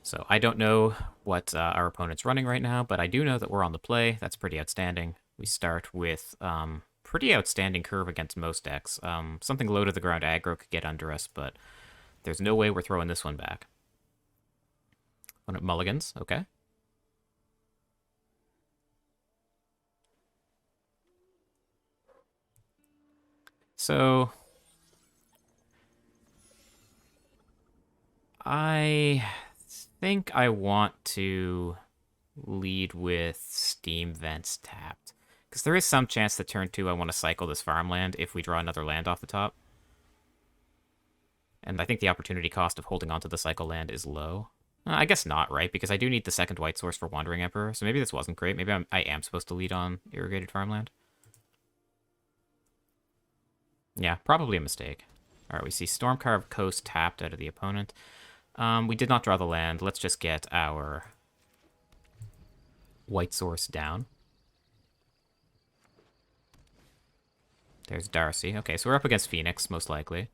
So I don't know what our opponent's running right now, but I do know that we're on the play. That's pretty outstanding. We start with pretty outstanding curve against most decks. Something low to the ground aggro could get under us, but there's no way we're throwing this one back. Opponent mulligans, okay. So I think I want to lead with Steam Vents tapped. Because there is some chance that turn 2 I want to cycle this farmland if we draw another land off the top. And I think the opportunity cost of holding onto the cycle land is low. I guess not, right? Because I do need the second white source for Wandering Emperor, so maybe this wasn't great. Maybe I am supposed to lead on Irrigated Farmland. Yeah, probably a mistake. Alright, we see Stormcarved Coast tapped out of the opponent. We did not draw the land. Let's just get our white source down. There's Darcy. Okay, so we're up against Phoenix, most likely.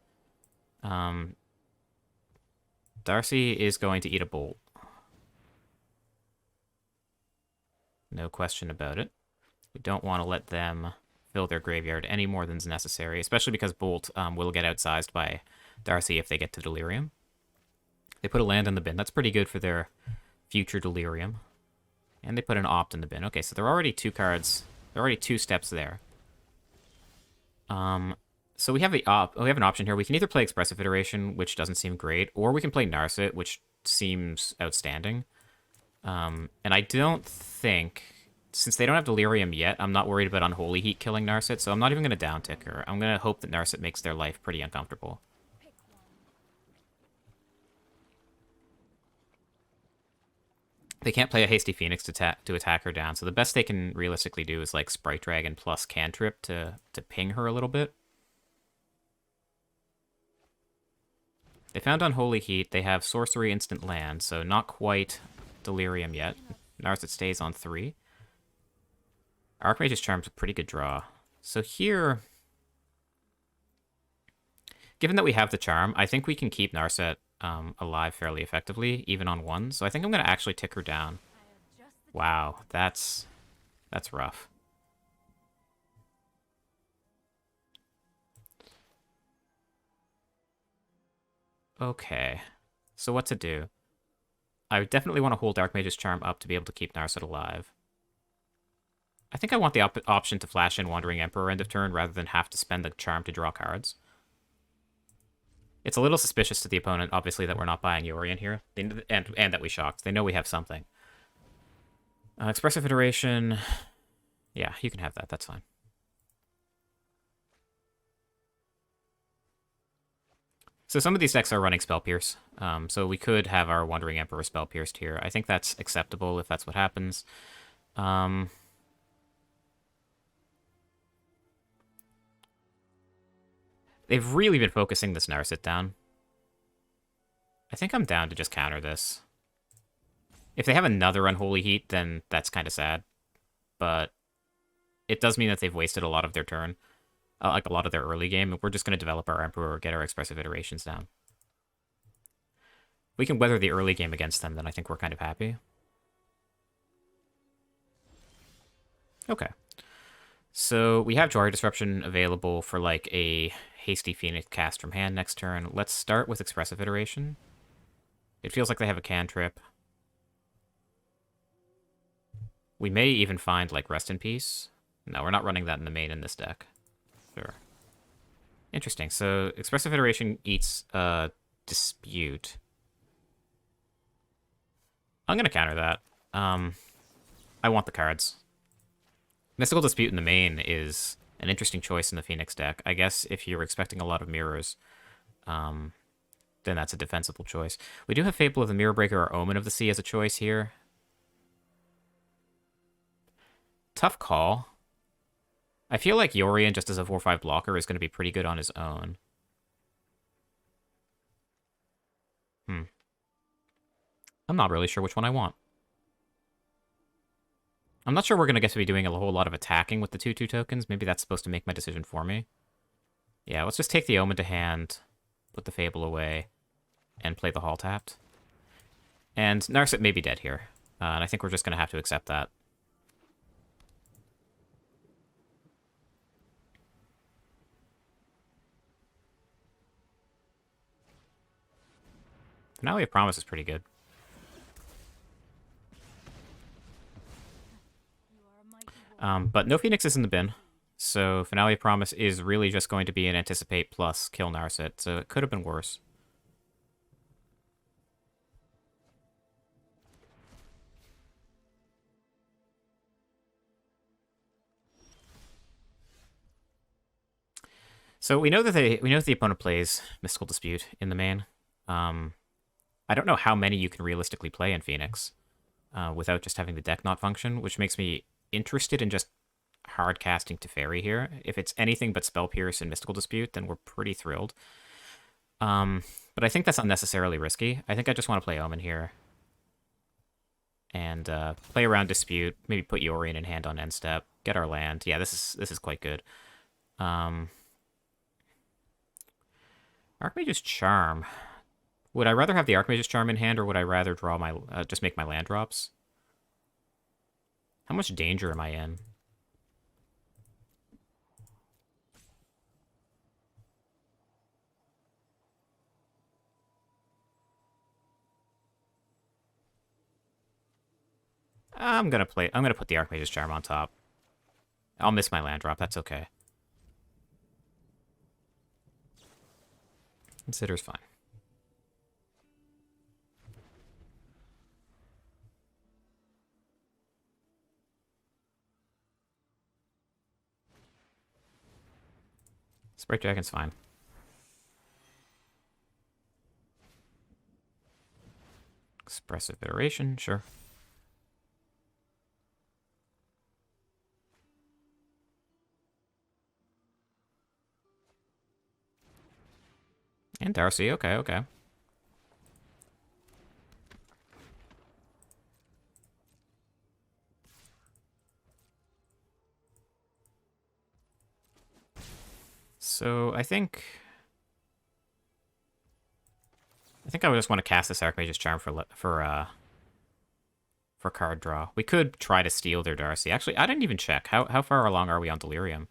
Darcy is going to eat a bolt. No question about it. We don't want to let them fill their graveyard any more than is necessary, especially because Bolt will get outsized by Darcy if they get to Delirium. They put a land in the bin. That's pretty good for their future Delirium. And they put an Opt in the bin. Okay, so they're already 2 cards. They're already 2 steps there. So we have an option here. We can either play Expressive Iteration, which doesn't seem great, or we can play Narset, which seems outstanding. And I don't think, since they don't have Delirium yet, I'm not worried about Unholy Heat killing Narset, so I'm not even going to down-tick her. I'm going to hope that Narset makes their life pretty uncomfortable. They can't play a Hasty Phoenix to attack her down, so the best they can realistically do is like Sprite Dragon plus Cantrip to ping her a little bit. They found Unholy Heat. They have Sorcery Instant Land, so not quite Delirium yet. Narset stays on 3. Archmage's Charm's a pretty good draw. So here, given that we have the Charm, I think we can keep Narset alive fairly effectively, even on 1. So I think I'm going to actually tick her down. Wow, that's rough. Okay, so what to do? I definitely want to hold Archmage's Charm up to be able to keep Narset alive. I think I want the option to flash in Wandering Emperor end of turn rather than have to spend the Charm to draw cards. It's a little suspicious to the opponent, obviously, that we're not buying Yorion here, and that we shocked. They know we have something. Expressive Iteration... Yeah, you can have that. That's fine. So some of these decks are running Spell Pierce, so we could have our Wandering Emperor Spell Pierced here. I think that's acceptable if that's what happens. They've really been focusing this Narset down. I think I'm down to just counter this. If they have another Unholy Heat, then that's kind of sad. But it does mean that they've wasted a lot of their turn. Like a lot of their early game, and we're just going to develop our Emperor or get our Expressive Iterations down. If we can weather the early game against them, then I think we're kind of happy. Okay. So we have Jwari Disruption available for like a Hasty Phoenix cast from hand next turn. Let's start with Expressive Iteration. It feels like they have a cantrip. We may even find like Rest in Peace. No, we're not running that in the main in this deck. Sure. Interesting. So Expressive Iteration eats Dispute. I'm going to counter that. I want the cards. Mystical Dispute in the main is an interesting choice in the Phoenix deck. I guess if you're expecting a lot of mirrors, then that's a defensible choice. We do have Fable of the Mirror Breaker or Omen of the Sea as a choice here. Tough call. I feel like Yorion, just as a 4-5 blocker, is going to be pretty good on his own. I'm not really sure which one I want. I'm not sure we're going to get to be doing a whole lot of attacking with the 2/2 tokens. Maybe that's supposed to make my decision for me. Yeah, let's just take the Omen to hand, put the Fable away, and play the Hall tapped. And Narset may be dead here. And I think we're just going to have to accept that. Finale of Promise is pretty good. But no Phoenixes in the bin. So Finale of Promise is really just going to be an Anticipate plus kill Narset. So it could have been worse. So we know that the opponent plays Mystical Dispute in the main. I don't know how many you can realistically play in Phoenix without just having the deck not function, which makes me interested in just hard casting Teferi here. If it's anything but Spell Pierce and Mystical Dispute, then we're pretty thrilled. But I think that's unnecessarily risky. I think I just want to play Omen here. And play around Dispute, maybe put Yorion in hand on end step, get our land. Yeah, this is quite good. Archmage's Charm. Would I rather have the Archmage's Charm in hand, or would I rather draw my just make my land drops? How much danger am I in? I'm gonna put the Archmage's Charm on top. I'll miss my land drop, that's okay. Consider's fine. Sprite Dragon's fine. Expressive Iteration, sure. And Darcy, okay, okay. So I think I would just want to cast this Archmage's Charm for card draw. We could try to steal their Darcy. Actually, I didn't even check. How far along are we on Delirium?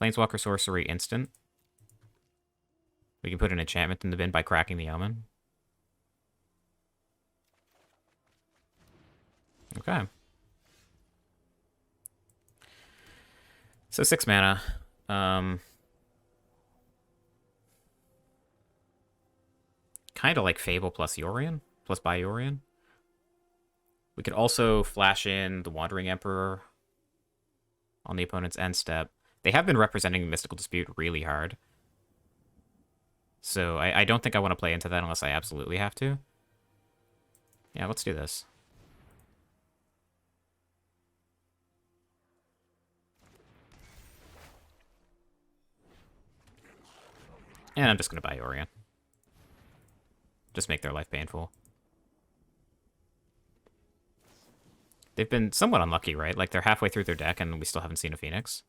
Planeswalker Sorcery instant. We can put an enchantment in the bin by cracking the Omen. Okay. So 6 mana. Kind of like Fable plus Yorion, plus buy Yorion. We could also flash in the Wandering Emperor on the opponent's end step. They have been representing Mystical Dispute really hard. So I don't think I want to play into that unless I absolutely have to. Yeah, let's do this. And I'm just going to buy Yorion. Just make their life painful. They've been somewhat unlucky, right? Like, they're halfway through their deck and we still haven't seen a Phoenix.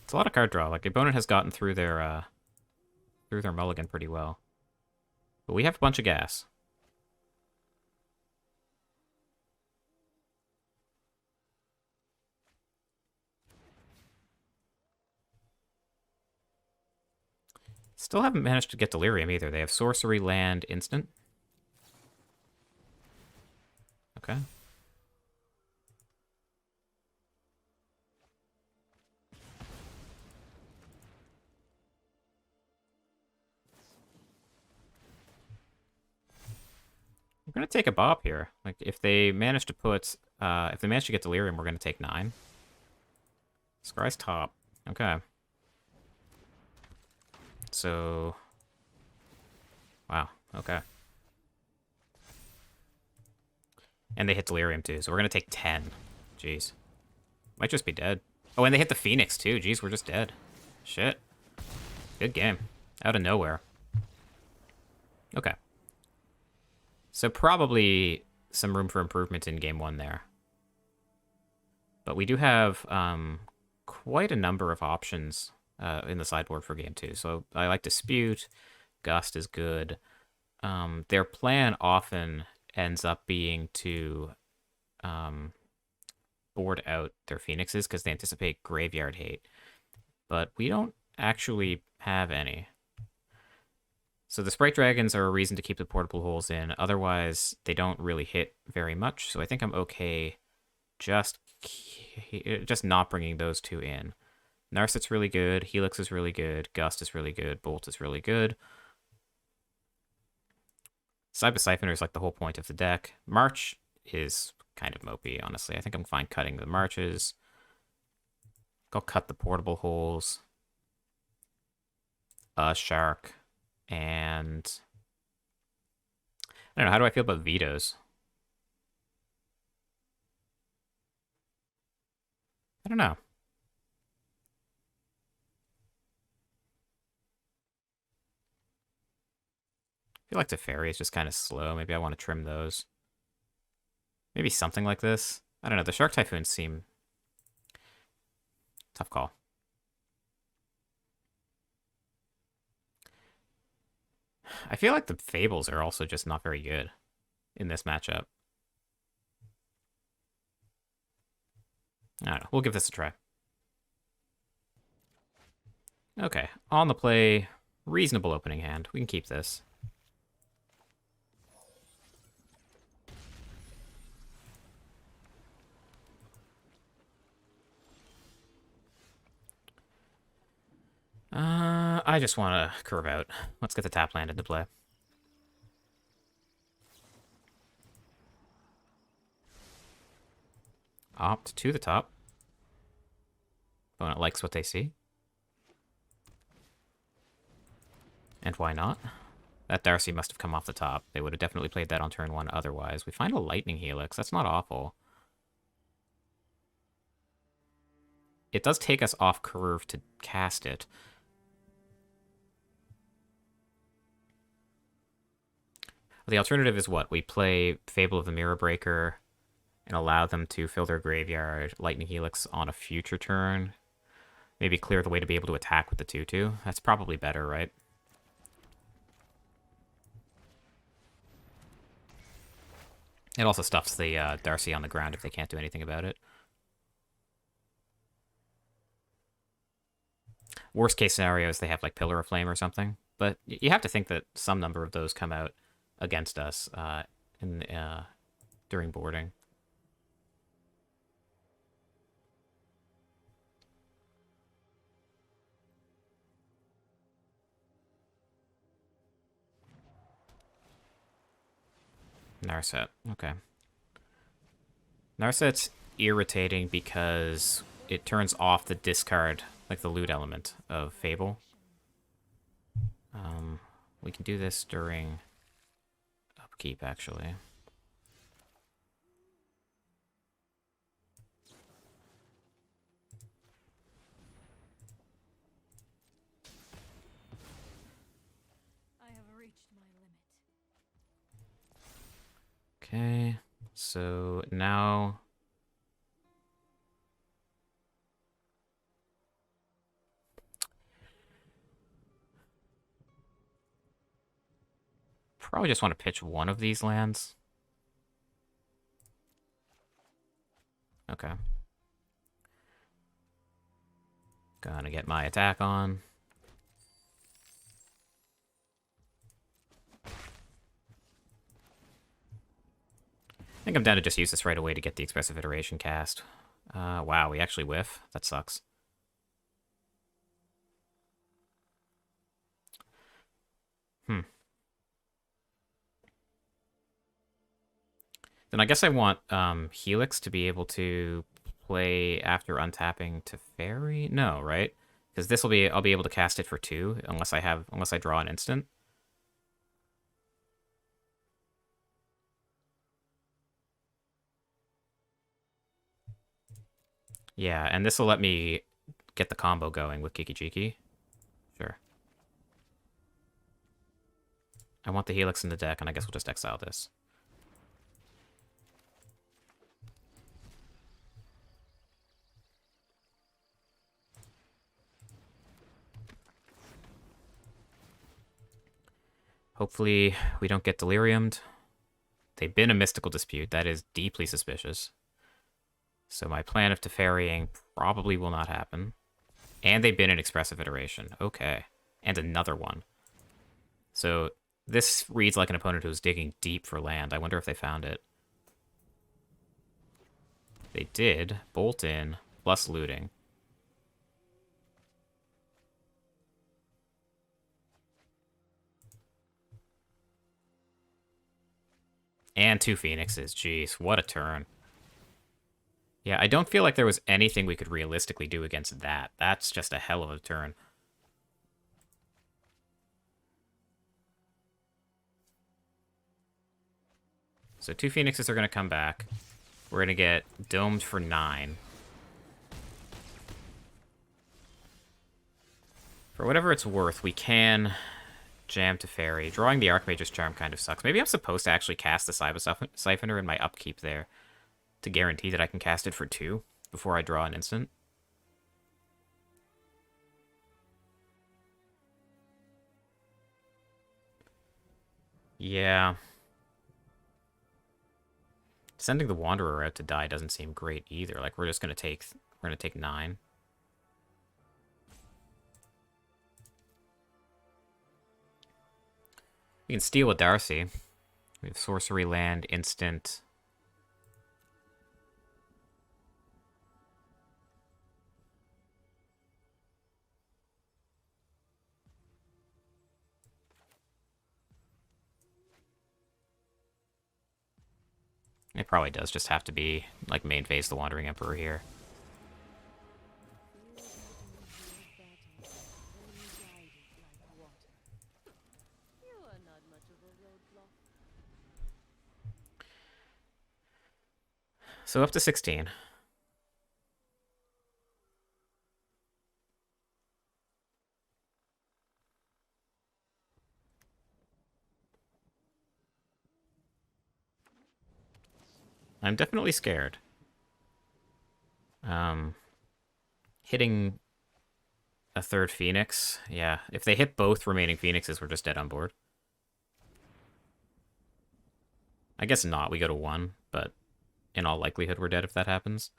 It's a lot of card draw. Like, opponent has gotten through their mulligan pretty well. But we have a bunch of gas. Still haven't managed to get Delirium either. They have Sorcery, Land, Instant. Okay. We're gonna take a bop here. Like, if they manage to get Delirium, we're gonna take 9. Scry's top. Okay. So, wow, okay. And they hit Delirium too, so we're gonna take 10. Jeez. Might just be dead. Oh, and they hit the Phoenix too. Jeez, we're just dead. Shit. Good game. Out of nowhere. Okay. So probably some room for improvement in game 1 there. But we do have quite a number of options in the sideboard for game 2. So I like Dispute. Gust is good. Their plan often ends up being to board out their Phoenixes because they anticipate graveyard hate. But we don't actually have any. So the Sprite Dragons are a reason to keep the portable holes in. Otherwise, they don't really hit very much. So I think I'm okay just not bringing those two in. Narset's really good. Helix is really good. Gust is really good. Bolt is really good. Cyber Siphoner is like the whole point of the deck. March is kind of mopey, honestly. I think I'm fine cutting the Marches. I'll cut the portable holes. Shark. And I don't know, how do I feel about vetoes? I don't know. I feel like Teferi is just kind of slow. Maybe I want to trim those. Maybe something like this. I don't know. The Shark Typhoons seem... Tough call. I feel like the Fables are also just not very good in this matchup. I don't know. We'll give this a try. Okay. On the play, reasonable opening hand. We can keep this. I just want to curve out. Let's get the tap land into play. Opt to the top. Opponent likes what they see. And why not? That Darcy must have come off the top. They would have definitely played that on turn 1 otherwise. We find a Lightning Helix. That's not awful. It does take us off curve to cast it. The alternative is what? We play Fable of the Mirror Breaker and allow them to fill their graveyard, Lightning Helix on a future turn. Maybe clear the way to be able to attack with the 2/2. That's probably better, right? It also stuffs the Darcy on the ground if they can't do anything about it. Worst case scenario is they have like Pillar of Flame or something. But you have to think that some number of those come out against us during boarding. Narset. Okay. Narset's irritating because it turns off the discard, like the loot element of Fable. We can do this during upkeep, actually. I have reached my limit. Okay, so now... Probably just want to pitch one of these lands. Okay. Gonna get my attack on. I think I'm down to just use this right away to get the Expressive Iteration cast. Wow, we actually whiff. That sucks. Then I guess I want Helix to be able to play after untapping Teferi? No, right? Because this will be I'll be able to cast it for 2 unless I draw an instant. Yeah, and this will let me get the combo going with Kiki Jiki. Sure. I want the Helix in the deck, and I guess we'll just exile this. Hopefully we don't get deliriumed. They've been a mystical dispute. That is deeply suspicious. So my plan of Teferrying probably will not happen. And they've been an expressive iteration. Okay. And another one. So this reads like an opponent who's digging deep for land. I wonder if they found it. They did. Bolt in, plus looting. And 2 Phoenixes. Jeez, what a turn. Yeah, I don't feel like there was anything we could realistically do against that. That's just a hell of a turn. So 2 Phoenixes are going to come back. We're going to get domed for 9. For whatever it's worth, we can jam Teferi. Drawing the Archmage's Charm kind of sucks. Maybe I'm supposed to actually cast the Siphoner in my upkeep there to guarantee that I can cast it for 2 before I draw an instant. Yeah. Sending the Wanderer out to die doesn't seem great either. Like, we're going to take 9. We can steal a Darcy. We have sorcery land, instant. It probably does just have to be, like, main phase the Wandering Emperor here. So up to 16. I'm definitely scared. Hitting a 3rd Phoenix. Yeah, if they hit both remaining Phoenixes, we're just dead on board. I guess not. We go to 1, but in all likelihood, we're dead if that happens.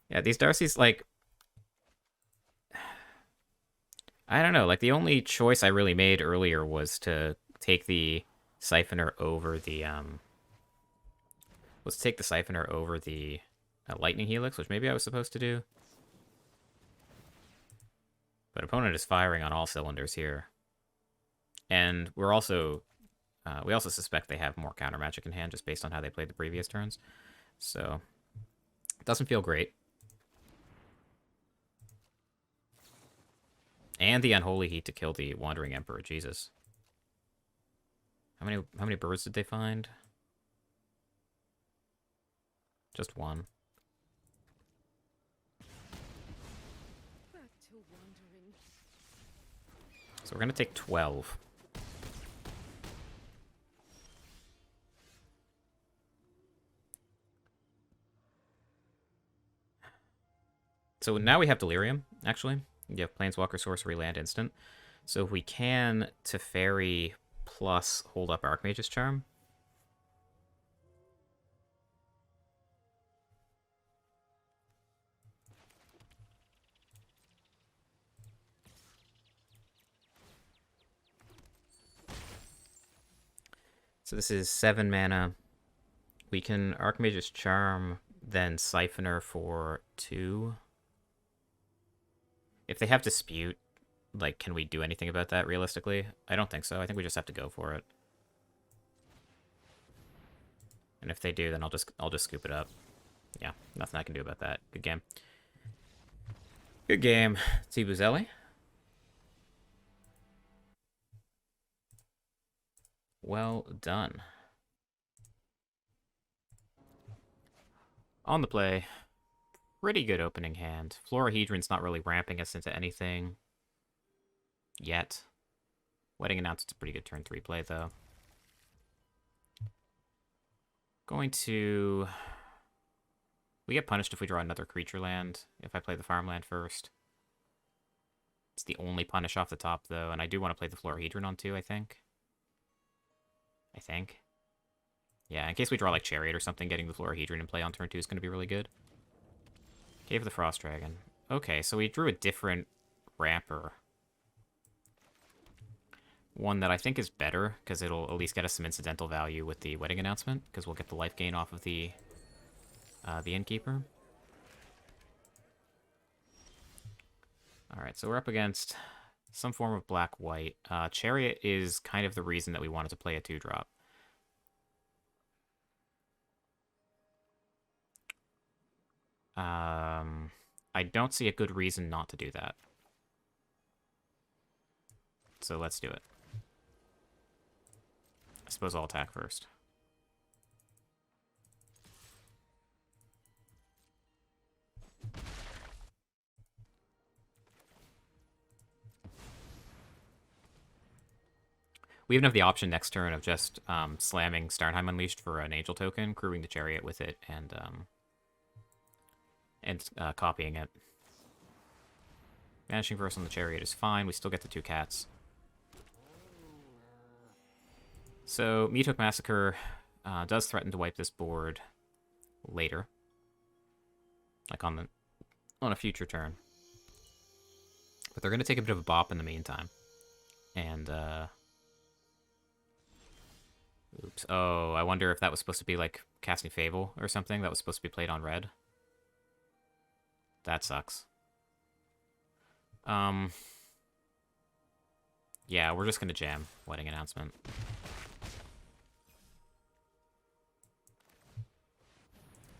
Yeah, these Darcy's, like... I don't know. Like, the only choice I really made earlier was to take the Siphoner over the, Let's take the Siphoner over the Lightning Helix, which maybe I was supposed to do. But opponent is firing on all cylinders here. And we're also... we also suspect they have more counter magic in hand just based on how they played the previous turns. So, it doesn't feel great. And the Unholy Heat to kill the Wandering Emperor. Jesus. How many birds did they find? Just 1. So we're going to take 12. So now we have Delirium, actually. You have Planeswalker, Sorcery, Land, Instant. So if we can Teferi plus hold up Archmage's Charm. So this is 7 mana. We can Archmage's Charm, then Siphoner for 2. If they have Dispute, like, can we do anything about that realistically? I don't think so. I think we just have to go for it. And if they do, then I'll just scoop it up. Yeah, nothing I can do about that. Good game. Good game, Tibuzelli. Well done. On the play. Pretty good opening hand. Florahedron's not really ramping us into anything yet. Wedding Announcement's a pretty good turn 3 play, though. Going to... We get punished if we draw another creature land, if I play the farmland first. It's the only punish off the top, though, and I do want to play the Florahedron on 2, I think. Yeah, in case we draw like Chariot or something, getting the Florahedron in play on turn 2 is going to be really good. Cave of the Frost Dragon. Okay, so we drew a different ramper. One that I think is better, because it'll at least get us some incidental value with the wedding announcement, because we'll get the life gain off of the Innkeeper. Alright, so we're up against some form of black-white. Chariot is kind of the reason that we wanted to play a 2-drop. I don't see a good reason not to do that. So let's do it. I suppose I'll attack first. We even have the option next turn of just slamming Starnheim Unleashed for an Angel token, crewing the Chariot with it, and copying it. Vanishing Verse on the Chariot is fine. We still get the 2 cats. So, Meathook Massacre does threaten to wipe this board later. Like on a future turn. But they're going to take a bit of a bop in the meantime. And, oops. Oh, I wonder if that was supposed to be like casting Fable or something that was supposed to be played on red. That sucks. Yeah, we're just gonna jam wedding announcement.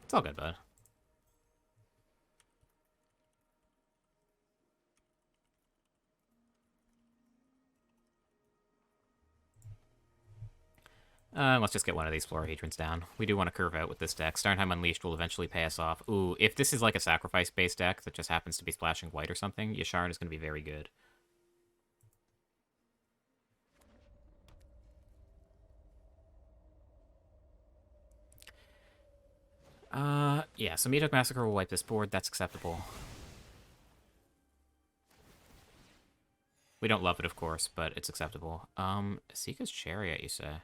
It's all good, bud. Let's just get one of these Florahedrons down. We do want to curve out with this deck. Starnheim Unleashed will eventually pay us off. Ooh, if this is like a sacrifice-based deck that just happens to be splashing white or something, Yasharn is going to be very good. Yeah, so Meathook Massacre will wipe this board. That's acceptable. We don't love it, of course, but it's acceptable. Sika's Chariot, you say?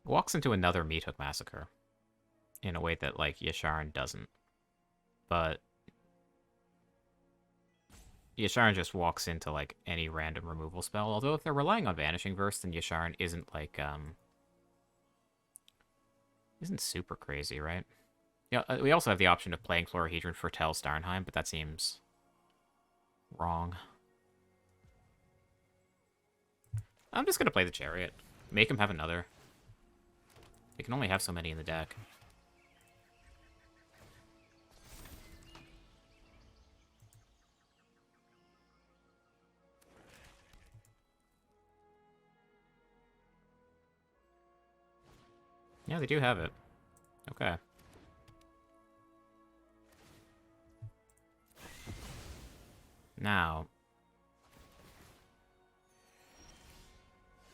Walks into another Meathook Massacre in a way that, like, Yasharn doesn't. But Yasharn just walks into, like, any random removal spell. Although if they're relying on Vanishing Verse, then Yasharn isn't, like, isn't super crazy, right? Yeah, we also have the option of playing Florahedron for Tel Starnheim, but that seems wrong. I'm just gonna play the Chariot. Make him have another. They can only have so many in the deck. Yeah, they do have it. Okay. Now,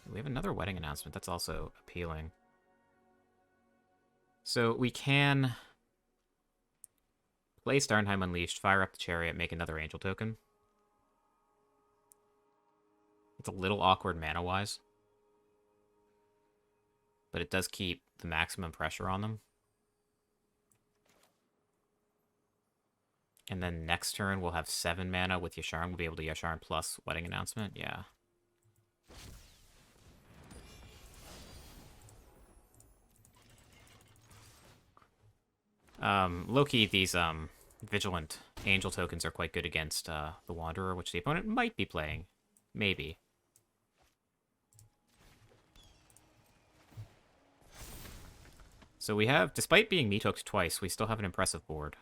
we have another wedding announcement that's also appealing. So we can play Starnheim Unleashed, fire up the Chariot, make another Angel token. It's a little awkward mana-wise, but it does keep the maximum pressure on them. And then next turn we'll have 7 mana with Yasharn. We'll be able to Yasharn plus Wedding Announcement. Yeah. Low-key, these Vigilant Angel tokens are quite good against the Wanderer, which the opponent might be playing. Maybe. So we have, despite being meat-hooked twice, we still have an impressive board.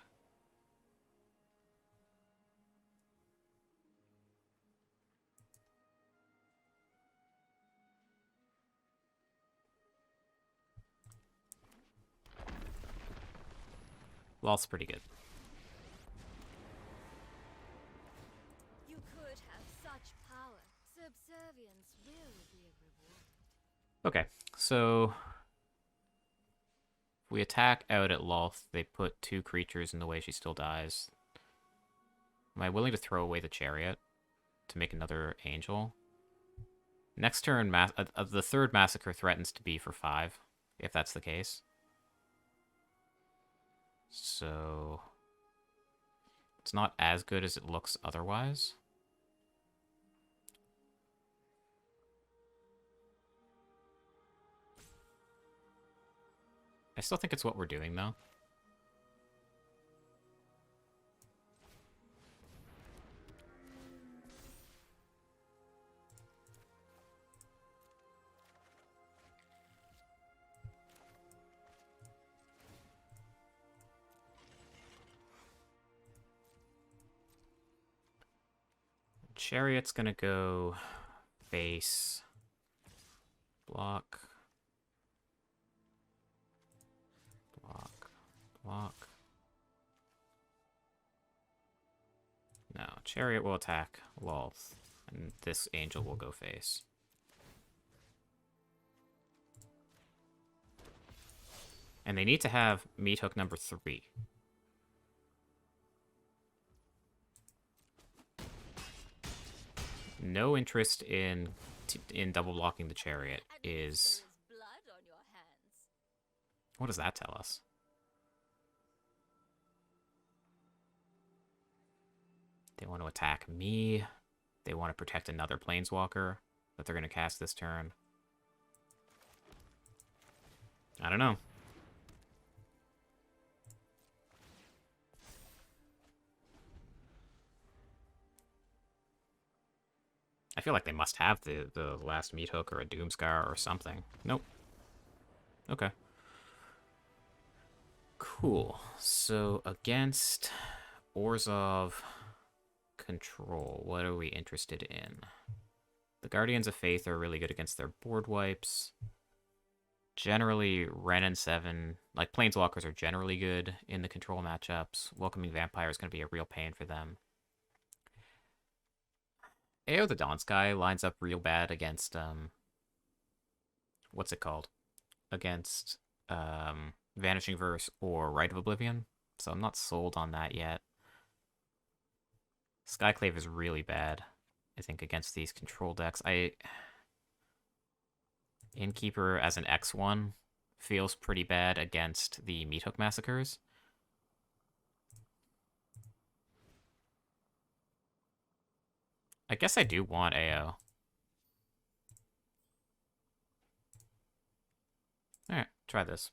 Well, it's pretty good. Okay, so if we attack out at Lolth, they put 2 creatures in the way she still dies. Am I willing to throw away the chariot to make another angel? Next turn, the third massacre threatens to be for 5, if that's the case. So it's not as good as it looks otherwise. I still think it's what we're doing, though. Chariot's gonna go face, block, block, block. No, Chariot will attack Lolth, and this angel will go face. And they need to have meat hook number 3. No interest in double blocking the Chariot is... What does that tell us? They want to attack me. They want to protect another Planeswalker that they're going to cast this turn. I don't know. I feel like they must have the last meat hook or a Doomscar or something. Nope. Okay. Cool. So against Orzhov control, what are we interested in? The Guardians of Faith are really good against their board wipes. Generally, Ren and 7, like Planeswalkers are generally good in the control matchups. Welcoming Vampire is going to be a real pain for them. AO the Dawn Sky lines up real bad against, what's it called? Against, Vanishing Verse or Rite of Oblivion. So I'm not sold on that yet. Skyclave is really bad, I think, against these control decks. Innkeeper as an X1 feels pretty bad against the Meat Hook Massacres. I guess I do want AO. Alright, try this.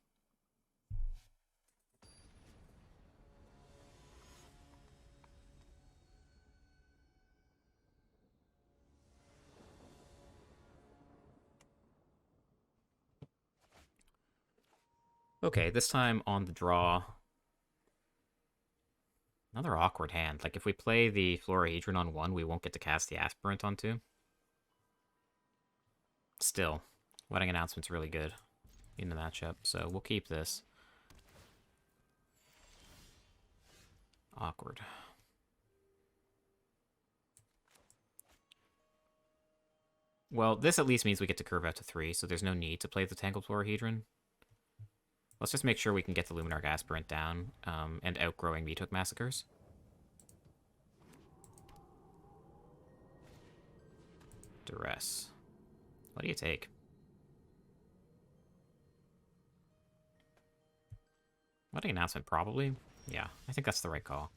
Okay, this time on the draw. Another awkward hand. Like, if we play the Florahedron on 1, we won't get to cast the Aspirant on 2. Still, Wedding Announcement's really good in the matchup, so we'll keep this. Awkward. Well, this at least means we get to curve out to 3, so there's no need to play the Tangled Florahedron. Let's just make sure we can get the Luminarch Aspirant down, and outgrowing Meat Hook Massacres. Duress. What do you take? Wedding Announcement, probably. Yeah, I think that's the right call.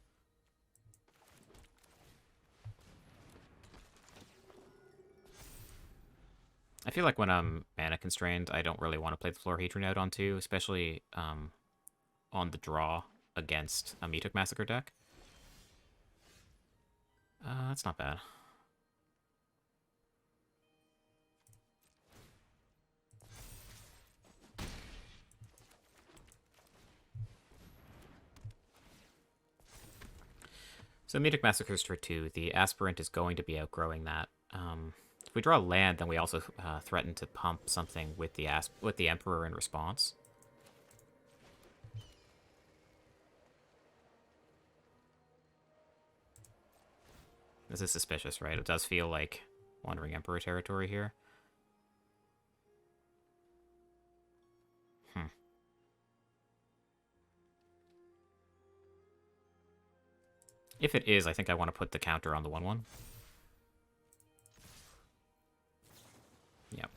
I feel like when I'm mana constrained, I don't really want to play the Florahedron out on 2, especially on the draw against a Meat Hook Massacre deck. That's not bad. So Meat Hook Massacres for 2. The Aspirant is going to be outgrowing that. If we draw land, then we also threaten to pump something with the Emperor in response. This is suspicious, right? It does feel like Wandering Emperor territory here. If it is, I think I want to put the counter on the 1/1. Yep.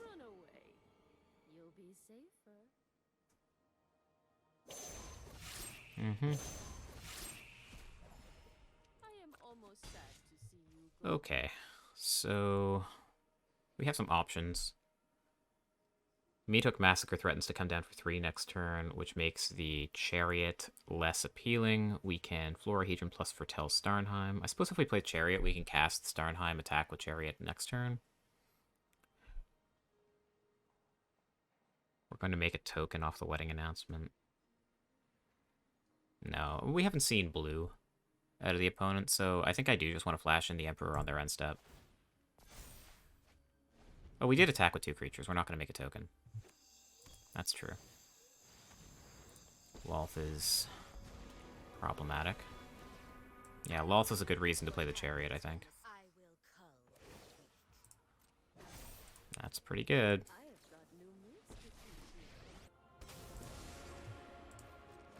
Run away. You'll be safer. Mm-hmm. I am almost sad to see you go. Okay. So we have some options. Meathook Massacre threatens to come down for 3 next turn, which makes the Chariot less appealing. We can Florahedron plus Foretell Starnheim. I suppose if we play Chariot, we can cast Starnheim, attack with Chariot next turn. We're going to make a token off the wedding announcement. No, we haven't seen blue out of the opponent, so I think I do just want to flash in the Emperor on their end step. Oh, we did attack with 2 creatures. We're not going to make a token. That's true. Lolth is problematic. Yeah, Lolth is a good reason to play the Chariot, I think. That's pretty good. I have got new moves to teach you.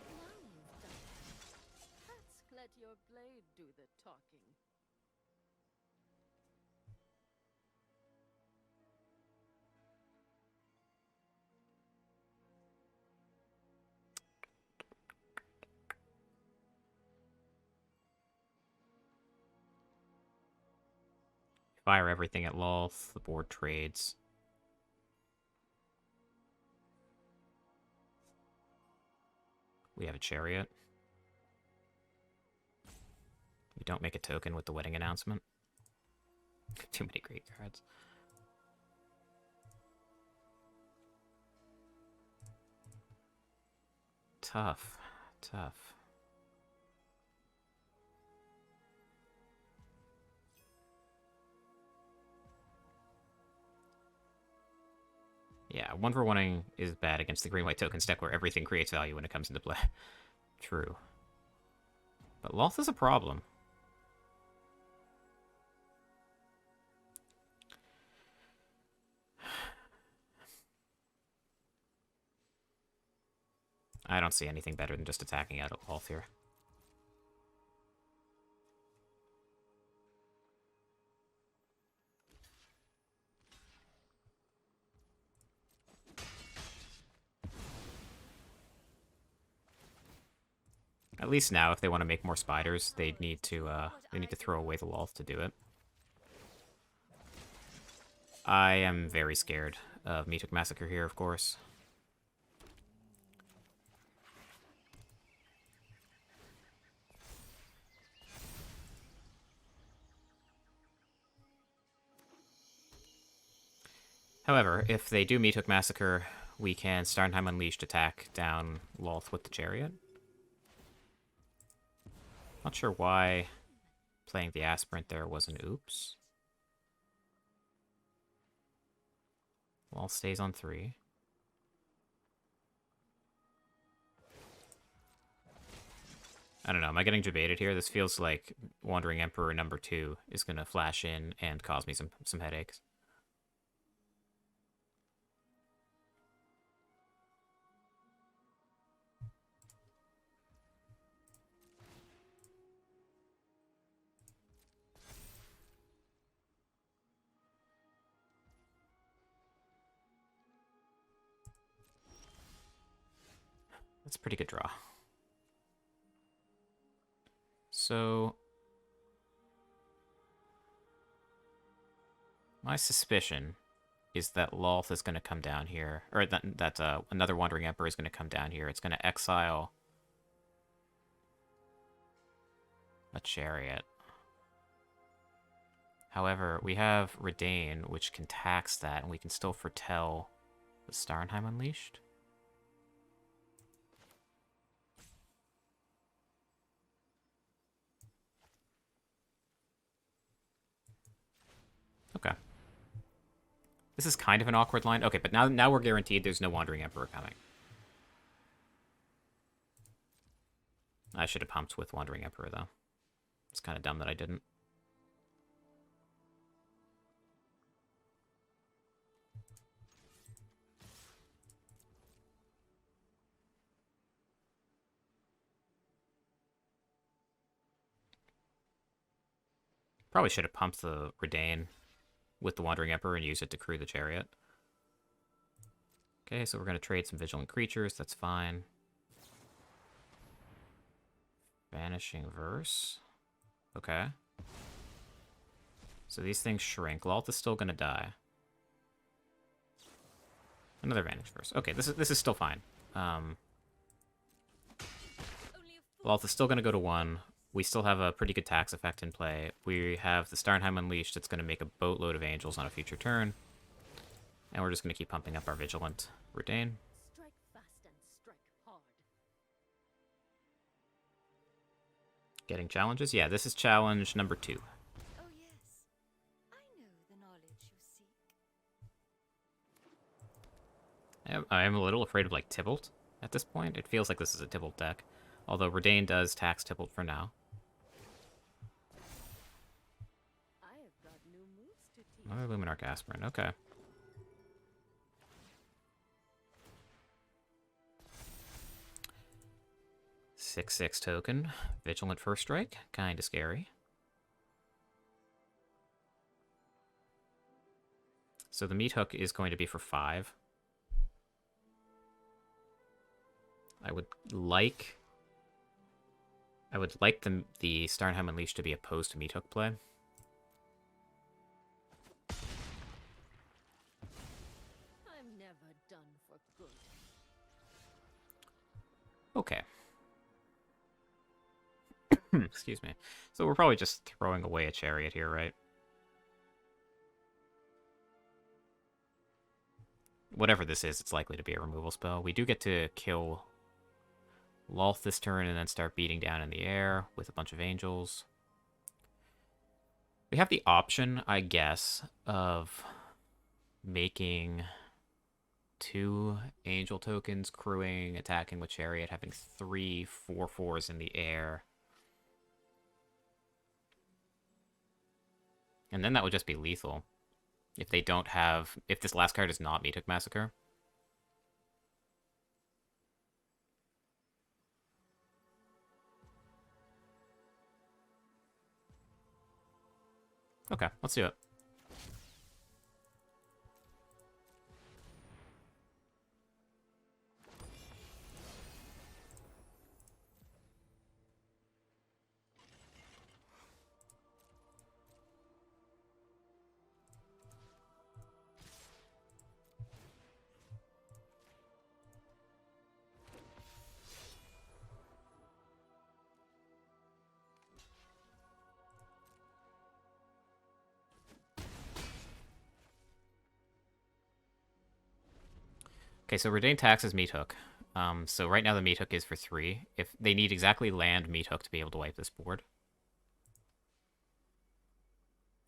Now you've done it. Let's let your blade do the talking. Fire everything at Lolth. The board trades. We have a Chariot. We don't make a token with the wedding announcement. Too many great cards. Tough. Tough. Yeah, 1-for-1ing is bad against the green-white tokens deck where everything creates value when it comes into play. True. But Lolth is a problem. I don't see anything better than just attacking out at Lolth here. At least now, if they want to make more spiders, they need to throw away the Lolth to do it. I am very scared of Meathook Massacre here, of course. However, if they do Meathook Massacre, we can Starnheim Unleashed attack down Lolth with the Chariot. Not sure why playing the Aspirant there was an oops. Lolth stays on 3. I don't know, am I getting debated here? This feels like Wandering Emperor number 2 is going to flash in and cause me some headaches. That's a pretty good draw. So my suspicion is that Lolth is going to come down here, or that another Wandering Emperor is going to come down here. It's going to exile a Chariot. However, we have Redain, which can tax that, and we can still foretell the Starnheim Unleashed. Okay. This is kind of an awkward line. Okay, but now we're guaranteed there's no Wandering Emperor coming. I should have pumped with Wandering Emperor, though. It's kind of dumb that I didn't. Probably should have pumped the Redain with the Wandering Emperor and used it to crew the Chariot. Okay, so we're going to trade some Vigilant Creatures. That's fine. Vanishing Verse. Okay. So these things shrink. Lalt is still going to die. Another Vanish Verse. Okay, this is still fine. Lalt is still going to go to 1. We still have a pretty good tax effect in play. We have the Starnheim Unleashed that's going to make a boatload of angels on a future turn. And we're just going to keep pumping up our Vigilant Redain. Strike fast and strike hard. Getting challenges? Yeah, this is challenge number 2. Oh yes, I know the knowledge you seek. I am a little afraid of, like, Tybalt at this point. It feels like this is a Tybalt deck. Although Redain does tax Tybalt for now. I have got new moves to teach. Another Luminarch Aspirin. Okay. Six token. Vigilant First Strike. Kinda scary. So the Meat Hook is going to be for 5. I would like the Starnheim Unleashed to be opposed to Meat Hook play. I'm never done for good. Okay. Excuse me. So we're probably just throwing away a Chariot here, right? Whatever this is, it's likely to be a removal spell. We do get to kill Lolth this turn and then start beating down in the air with a bunch of angels. We have the option, I guess, of making 2 angel tokens, crewing, attacking with Chariot, having 3 4/4s in the air. And then that would just be lethal. If they don't have... If this last card is not Meat Hook Massacre. Okay, let's do it. Okay, so Redain taxes Meat Hook. So right now the Meat Hook is for 3. If they need exactly land Meat Hook to be able to wipe this board.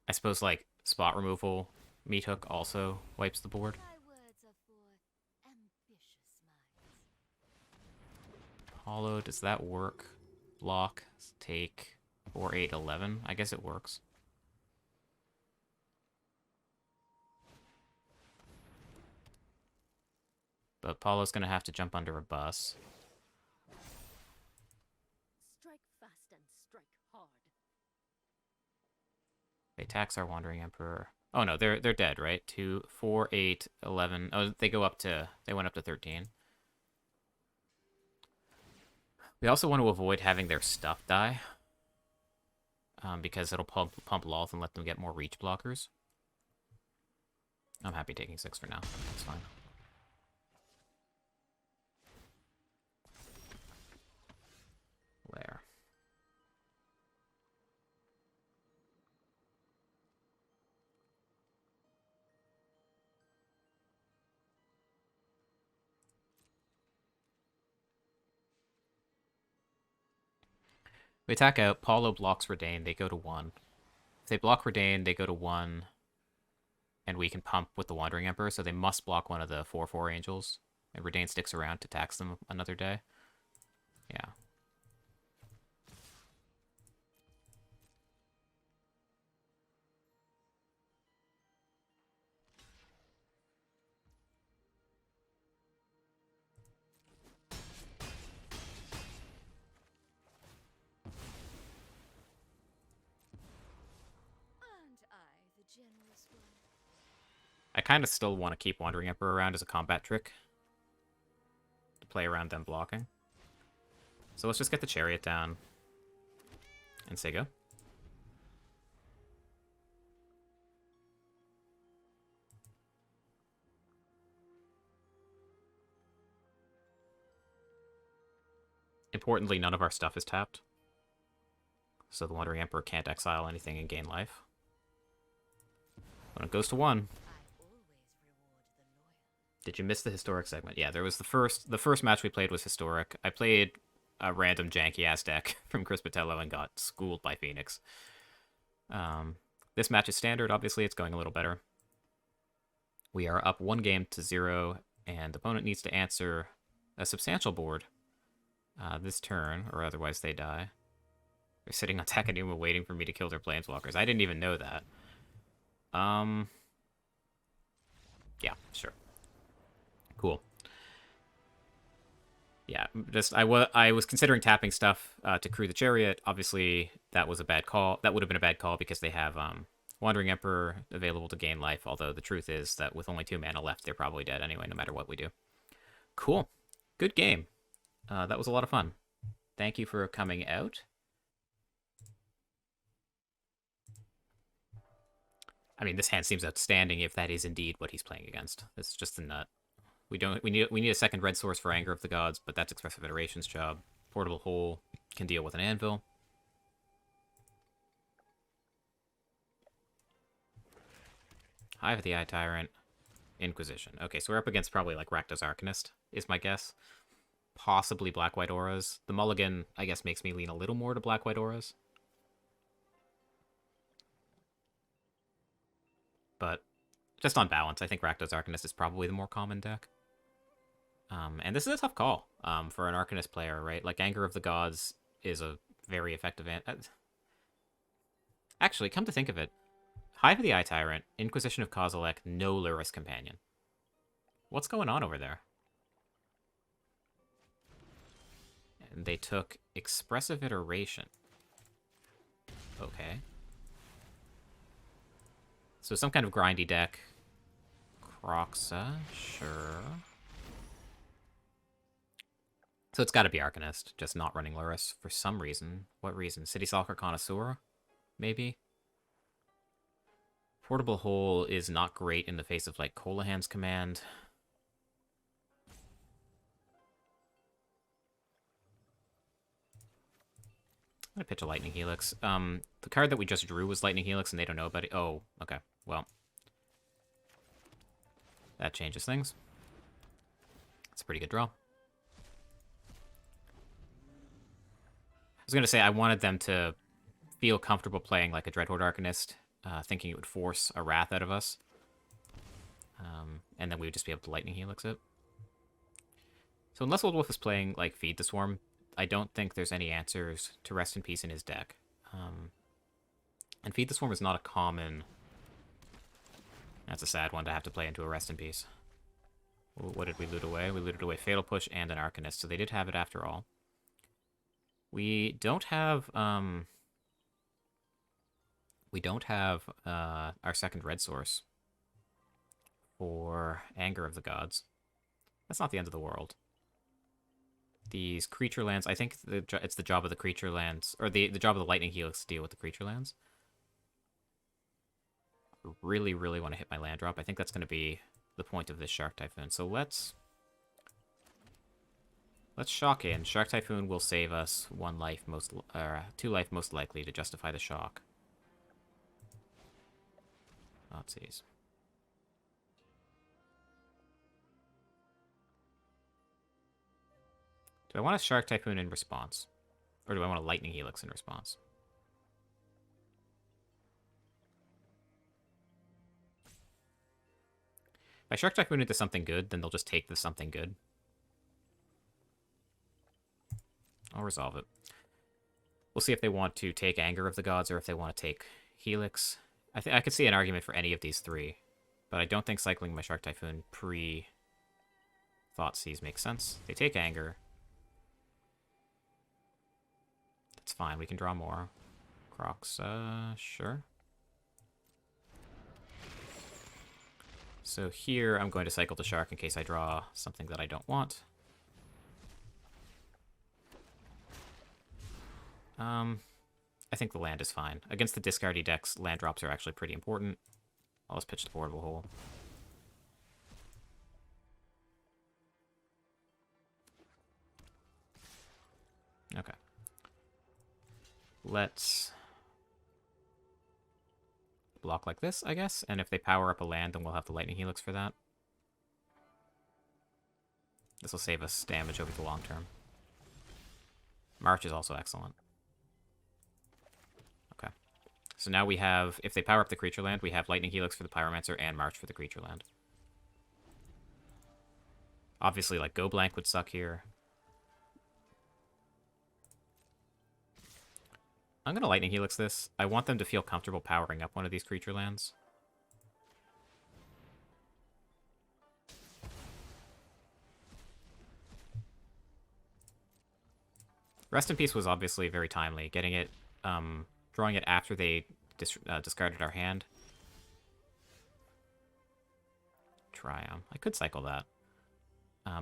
I suppose, like, spot removal Meat Hook also wipes the board. My words are for ambitious minds. Apollo, does that work? Block, take 4, 8, 11. I guess it works. But Paulo's going to have to jump under a bus. Strike fast and strike hard. They tax our Wandering Emperor. Oh no, they're dead, right? 2, 4, 8, 11. Oh, they went up to 13. We also want to avoid having their stuff die. Because it'll pump Lolth and let them get more reach blockers. I'm happy taking 6 for now. It's fine. Where? We attack out. Paulo blocks Redain. They go to 1. If they block Redain, they go to 1. And we can pump with the Wandering Emperor, so they must block one of the 4/4 angels. And Redain sticks around to tax them another day. Yeah. generous one. I kind of still want to keep Wandering Emperor around as a combat trick to play around them blocking. So let's just get the Chariot down and say go. Importantly, none of our stuff is tapped. So the Wandering Emperor can't exile anything and gain life. When it goes to 1. Did you miss the historic segment? Yeah, there was the first match we played was historic. I played a random janky ass deck from Chris Patello and got schooled by Phoenix. This match is standard. Obviously, it's going a little better. We are up 1 game to 0, and the opponent needs to answer a substantial board this turn, or otherwise they die. They're sitting on Takanuma waiting for me to kill their planeswalkers. I didn't even know that. Yeah, sure. Cool. Yeah, just I was considering tapping stuff to crew the Chariot. Obviously, that was a bad call. That would have been a bad call because they have Wandering Emperor available to gain life, although the truth is that with only 2 mana left, they're probably dead anyway, no matter what we do. Cool. Good game. That was a lot of fun. Thank you for coming out. I mean, this hand seems outstanding if that is indeed what he's playing against. It's just a nut. We need a second red source for Anger of the Gods, but that's Expressive Iteration's job. Portable Hole can deal with an Anvil. Hive of the Eye Tyrant. Inquisition. Okay, so we're up against probably like Rakdos Arcanist, is my guess. Possibly Black-White Auras. The mulligan, I guess, makes me lean a little more to Black-White Auras. But just on balance, I think Rakdos Arcanist is probably the more common deck. And this is a tough call for an Arcanist player, right? Like, Anger of the Gods is a very effective... Actually, come to think of it, Hive of the Eye Tyrant, Inquisition of Kozilek, no Lurrus Companion. What's going on over there? And they took Expressive Iteration. Okay. So some kind of grindy deck. Croxa, sure. So it's got to be Arcanist, just not running Lurrus for some reason. What reason? City Stalker Connoisseur? Maybe? Portable Hole is not great in the face of, like, Colahan's Command. I'm gonna pitch a Lightning Helix. The card that we just drew was Lightning Helix, and they don't know about it. Oh, okay. Well, that changes things. It's a pretty good draw. I was gonna say I wanted them to feel comfortable playing like a Dreadhorde Arcanist, thinking it would force a Wrath out of us, and then we would just be able to Lightning Helix it. So unless Old Wolf is playing like Feed the Swarm, I don't think there's any answers to Rest in Peace in his deck. And Feed the Swarm is not a common... That's a sad one to have to play into a Rest in Peace. What did we loot away? We looted away Fatal Push and an Arcanist, so they did have it after all. We don't have... our second red source for Anger of the Gods. That's not the end of the world. These creature lands, I think it's the job of the creature lands, or the job of the Lightning Helix to deal with the creature lands. I really, really want to hit my land drop. I think that's going to be the point of this Shark Typhoon. So let's shock in. Shark Typhoon will save us 1 life, 2 life most likely to justify the shock. Nazis. Do I want a Shark Typhoon in response? Or do I want a Lightning Helix in response? If I Shark Typhoon into something good, then they'll just take the something good. I'll resolve it. We'll see if they want to take Anger of the Gods or if they want to take Helix. I could see an argument for any of these 3, but I don't think cycling my Shark Typhoon pre-Thoughtseize makes sense. They take Anger. That's fine, we can draw more. Crocs, sure. So here I'm going to cycle the shark in case I draw something that I don't want. I think the land is fine. Against the discardy decks, land drops are actually pretty important. I'll just pitch the portable hole. Okay. Let's block like this, I guess. And if they power up a land, then we'll have the Lightning Helix for that. This will save us damage over the long term. March is also excellent. Okay. So now we have, if they power up the creature land, we have Lightning Helix for the Pyromancer and March for the creature land. Obviously, like, Go Blank would suck here. I'm going to Lightning Helix this. I want them to feel comfortable powering up one of these creature lands. Rest in Peace was obviously very timely. Getting it, drawing it after they discarded our hand. Triumph. I could cycle that.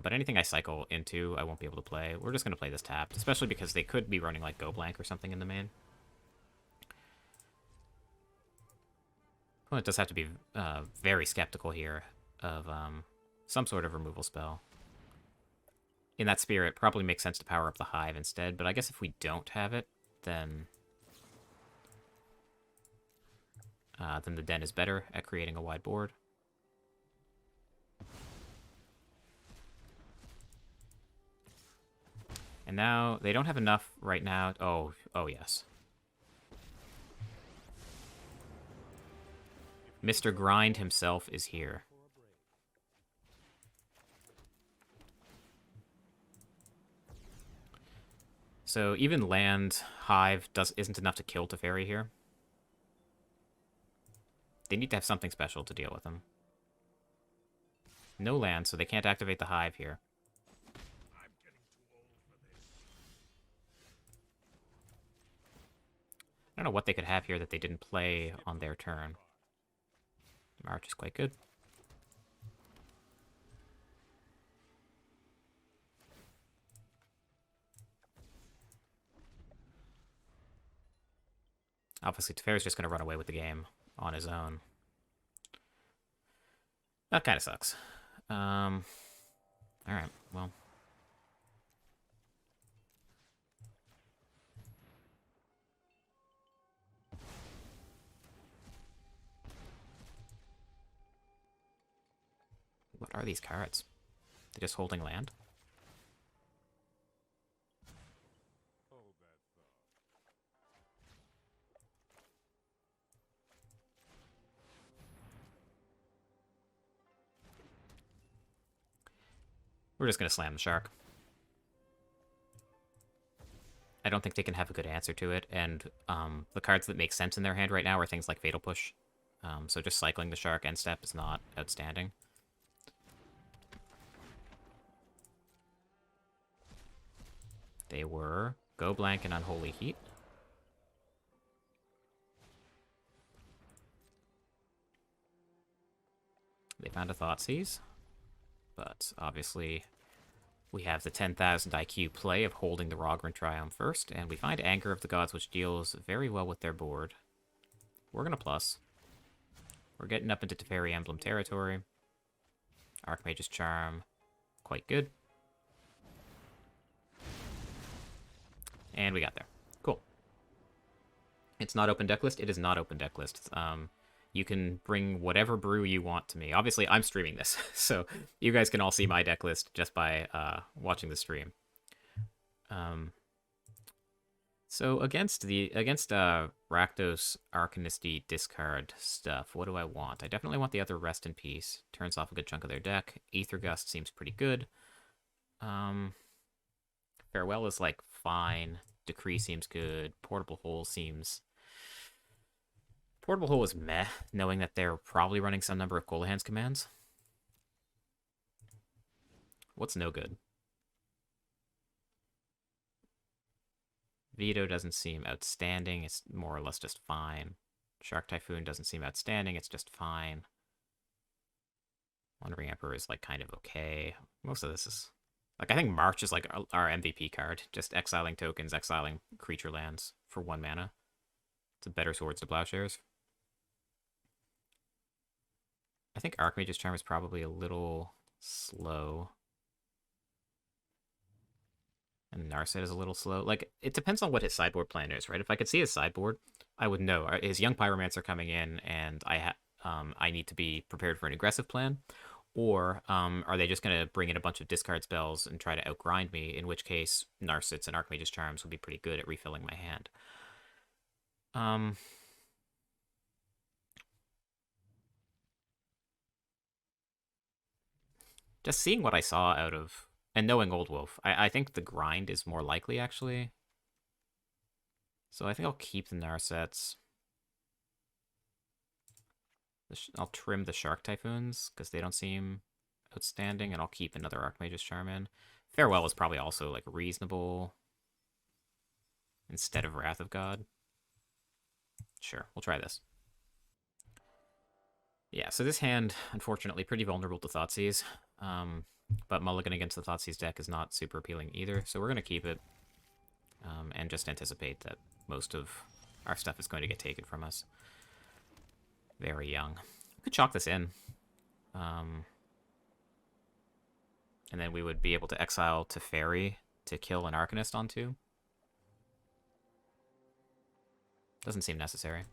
But anything I cycle into, I won't be able to play. We're just going to play this tapped, especially because they could be running like Go Blank or something in the main. Opponent does have to be very skeptical here of some sort of removal spell. In that spirit, probably makes sense to power up the Hive instead, but I guess if we don't have it, then the Den is better at creating a wide board. And now, they don't have enough right now. Oh yes. Mr. Grind himself is here. So even land Hive isn't enough to kill Teferi here. They need to have something special to deal with them. No land, so they can't activate the Hive here. I don't know what they could have here that they didn't play on their turn. March is quite good. Obviously, Teferi's just going to run away with the game on his own. That kind of sucks. Alright, well. What are these cards? They're just holding land? We're just going to slam the shark. I don't think they can have a good answer to it, and the cards that make sense in their hand right now are things like Fatal Push. So just cycling the shark end step is not outstanding. They were Go Blank and Unholy Heat. They found a Thoughtseize, but obviously we have the 10,000 IQ play of holding the Rogran Triumph first, and we find Anger of the Gods, which deals very well with their board. We're going to plus. We're getting up into Teferi Emblem territory. Archmage's Charm, quite good. And we got there. Cool. It's not open decklist. It is not open decklist. You can bring whatever brew you want to me. Obviously, I'm streaming this, so you guys can all see my decklist just by watching the stream. So against Rakdos Arcanisty discard stuff, what do I want? I definitely want the other Rest in Peace. Turns off a good chunk of their deck. Aether Gust seems pretty good. Farewell is like fine. Decree seems good. Portable Hole seems... Portable Hole is meh, knowing that they're probably running some number of Colahan's commands. What's no good? Veto doesn't seem outstanding. It's more or less just fine. Shark Typhoon doesn't seem outstanding. It's just fine. Wandering Emperor is like kind of okay. Most of this is like I think March is like our MVP card. Just exiling tokens, exiling creature lands for 1 mana. It's a better Swords to Plowshares. I think Archmage's Charm is probably a little slow. And Narset is a little slow. Like, it depends on what his sideboard plan is, right? If I could see his sideboard, I would know. His Young Pyromancer coming in, and I need to be prepared for an aggressive plan? Or are they just going to bring in a bunch of discard spells and try to outgrind me, in which case Narsets and Archmage's Charms would be pretty good at refilling my hand. Just seeing what I saw out of... And knowing Old Wolf, I think the grind is more likely, actually. So I think I'll keep the Narsets. I'll trim the Shark Typhoons, because they don't seem outstanding, and I'll keep another Archmage's Charm in. Farewell is probably also, like, reasonable instead of Wrath of God. Sure, we'll try this. Yeah, so this hand, unfortunately, pretty vulnerable to Thoughtseize. But Mulligan against the Thoughtseize deck is not super appealing either, so we're going to keep it. And just anticipate that most of our stuff is going to get taken from us. Very young. We could chalk this in. And then we would be able to exile Teferi to kill an Arcanist on 2. Doesn't seem necessary.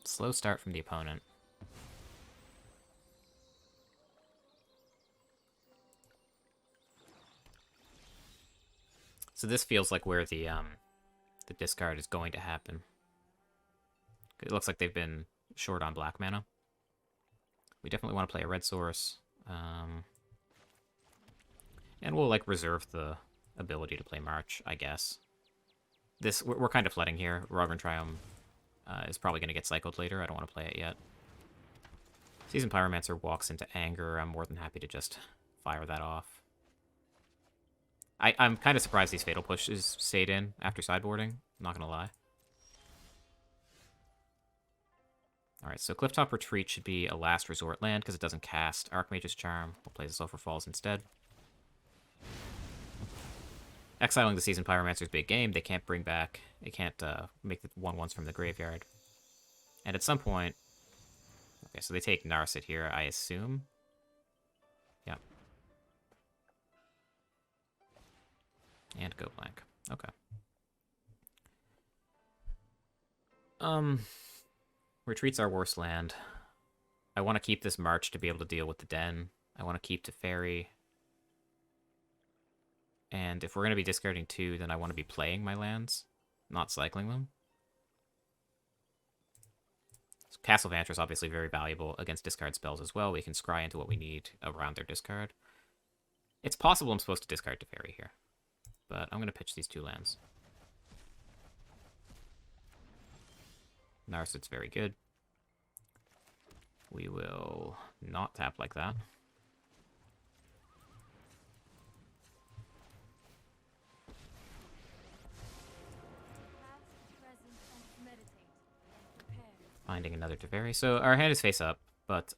Slow start from the opponent. So this feels like where the discard is going to happen. It looks like they've been short on black mana. We definitely want to play a red source. And we'll like reserve the ability to play March, I guess. We're kind of flooding here. Rogran Triumph is probably going to get cycled later. I don't want to play it yet. Seasoned Pyromancer walks into anger. I'm more than happy to just fire that off. I'm kind of surprised these Fatal Pushes stayed in after sideboarding. I'm not going to lie. Alright, so Clifftop Retreat should be a last resort land because it doesn't cast Archmage's Charm. We'll play the Sulphur Falls instead. Exiling the Seasoned Pyromancer's big game. They can't bring back... They can't make the 1/1s from the graveyard. And at some point... Okay, so they take Narset here, I assume. Yep. And go blank. Okay. Retreat's our worst land. I want to keep this March to be able to deal with the Den. I want to keep Teferi. And if we're going to be discarding 2, then I want to be playing my lands, not cycling them. So Castle Vantress is obviously very valuable against discard spells as well. We can scry into what we need around their discard. It's possible I'm supposed to discard Teferi here, but I'm going to pitch these 2 lands. Narset's very good. We will not tap like that. Finding another Teferi. So our hand is face up, but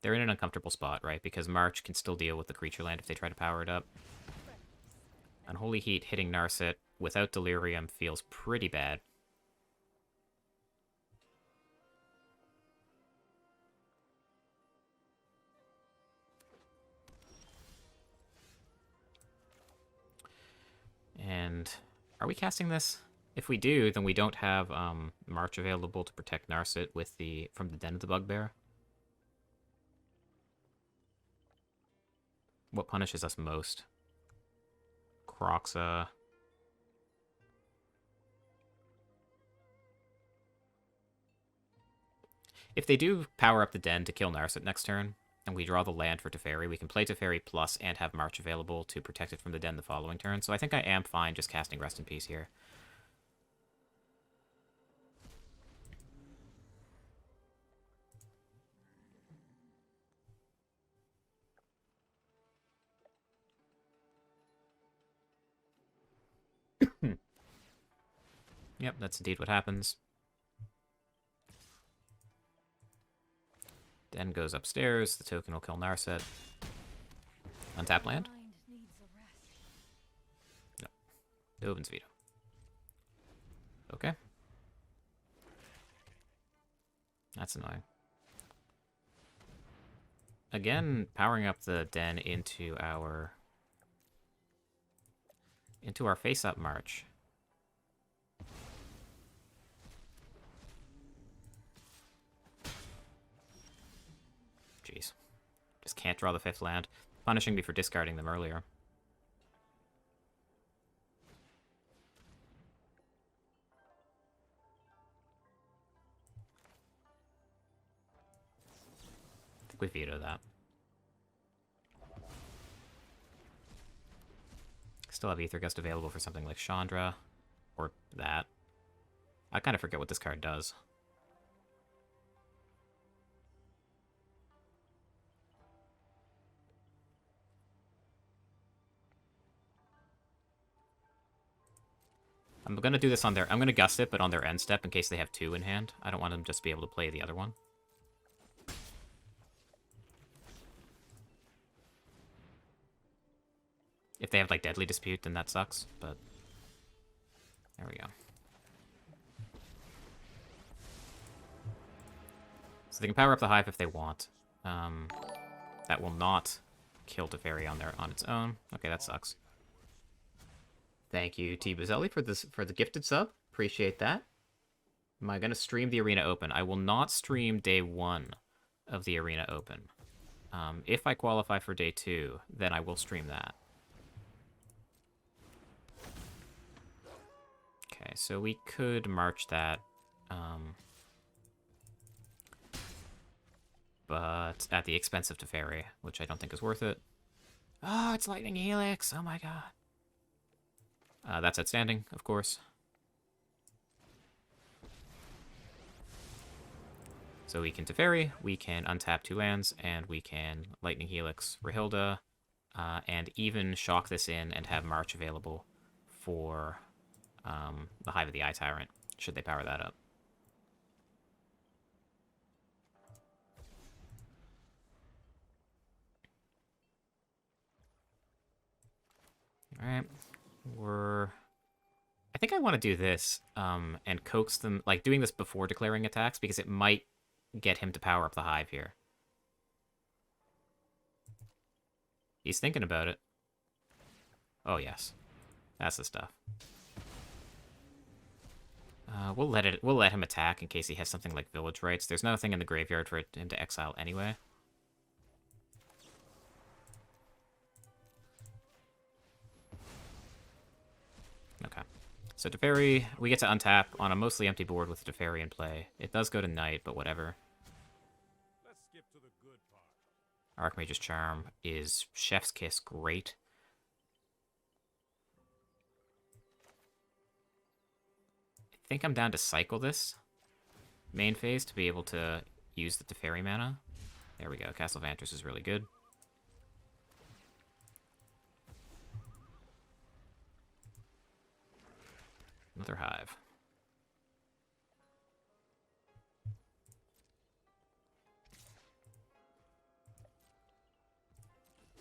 they're in an uncomfortable spot, right? Because March can still deal with the creature land if they try to power it up. Unholy Heat hitting Narset without Delirium feels pretty bad. And are we casting this? If we do, then we don't have March available to protect Narset with from the Den of the Bugbear. What punishes us most? Kroxa. If they do power up the Den to kill Narset next turn, and we draw the land for Teferi, we can play Teferi plus and have March available to protect it from the Den the following turn. So I think I am fine just casting Rest in Peace here. Yep, that's indeed what happens. Den goes upstairs. The token will kill Narset. Untap land? Mind needs a rest. No. Dovin's veto. Okay. That's annoying. Again, powering up the Den into our face-up march. Jeez. Just can't draw the 5th land. Punishing me for discarding them earlier. I think we veto that. Still have Aether Gust available for something like Chandra. Or that. I kind of forget what this card does. I'm gonna do this on their... I'm gonna gust it, but on their end step in case they have 2 in hand. I don't want them to just be able to play the other one. If they have, like, Deadly Dispute, then that sucks, but... There we go. So they can power up the Hive if they want. That will not kill Teferi on its own. Okay, that sucks. Thank you, T. Bazzelli, for the gifted sub. Appreciate that. Am I going to stream the Arena Open? I will not stream day 1 of the Arena Open. If I qualify for day 2, then I will stream that. Okay, so we could march that. But at the expense of Teferi, which I don't think is worth it. Oh, it's Lightning Helix! Oh my god. That's outstanding, of course. So we can Teferi, we can untap 2 lands, and we can Lightning Helix Rahilda, and even shock this in and have March available for the Hive of the Eye Tyrant, should they power that up. Alright. I think I want to do this, and coax them, like, doing this before declaring attacks, because it might get him to power up the Hive here. He's thinking about it. Oh, yes. That's the stuff. We'll let him attack in case he has something like Village Rites. There's nothing in the graveyard for him to exile anyway. Okay. So Teferi, we get to untap on a mostly empty board with Teferi in play. It does go to Knight, but whatever. Let's skip to the good part. Archmage's Charm is Chef's Kiss great. I think I'm down to cycle this main phase to be able to use the Teferi mana. There we go. Castle Vantress is really good. Another Hive.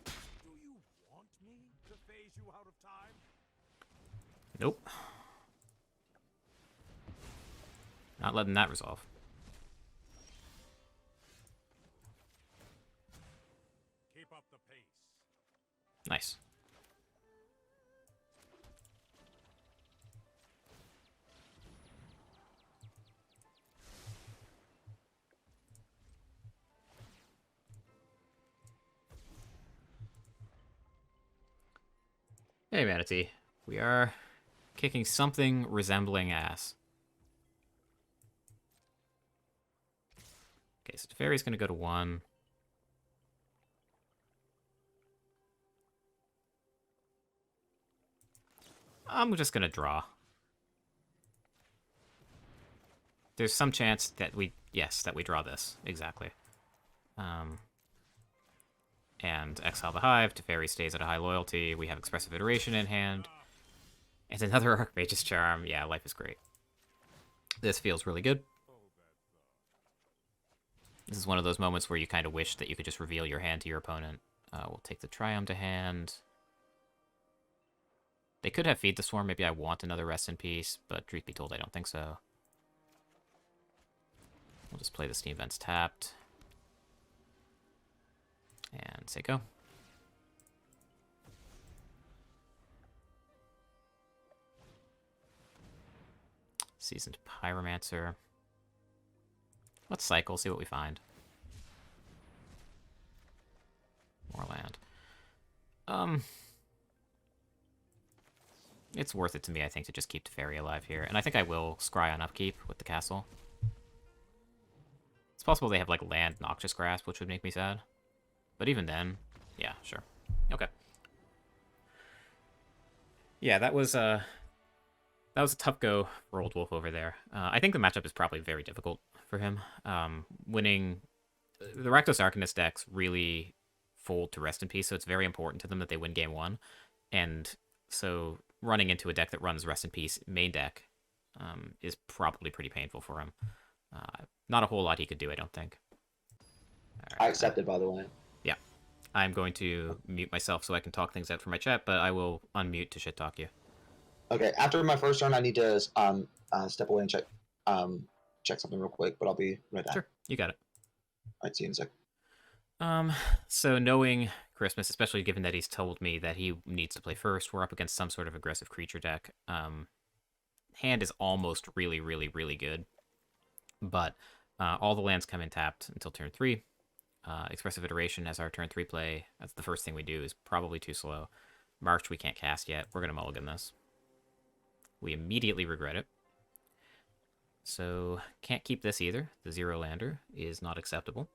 Do you want me to phase you out of time? Nope. Not letting that resolve. Keep up the pace. Nice. Hey, Manatee. We are kicking something resembling ass. Okay, so Teferi's going to go to 1. I'm just going to draw. There's some chance that we draw this. Exactly. And exile the Hive. Teferi stays at a high loyalty. We have Expressive Iteration in hand. And another Archmage's Charm. Yeah, life is great. This feels really good. This is one of those moments where you kind of wish that you could just reveal your hand to your opponent. We'll take the Triumph to hand. They could have Feed the Swarm. Maybe I want another Rest in Peace, but truth be told, I don't think so. We'll just play the Steam Vents tapped. And say go. Seasoned Pyromancer. Let's cycle, see what we find. More land. It's worth it to me, I think, to just keep Teferi alive here. And I think I will scry on upkeep with the castle. It's possible they have, like, land Noxious Grasp, which would make me sad. But even then, yeah, sure. Okay. Yeah, that was a tough go for Old Wolf over there. I think the matchup is probably very difficult for him. Winning... The Rakdos Arcanist decks really fold to Rest in Peace, so it's very important to them that they win game one. And so running into a deck that runs Rest in Peace main deck is probably pretty painful for him. Not a whole lot he could do, I don't think. Right. I accept it, by the way. Yeah. I'm going to mute myself so I can talk things out for my chat, but I will unmute to shit talk you. Okay, after my first turn, I need to step away and check something real quick, but I'll be right back. Sure, you got it. All right, see you in a sec. So knowing Christmas, especially given that he's told me that he needs to play first, we're up against some sort of aggressive creature deck. Hand is almost really, really, really good. But all the lands come in tapped until turn 3. Expressive Iteration as our turn 3 play. That's the first thing we do, is probably too slow. March we can't cast yet. We're going to mulligan this. We immediately regret it. So, can't keep this either. The 0-lander is not acceptable.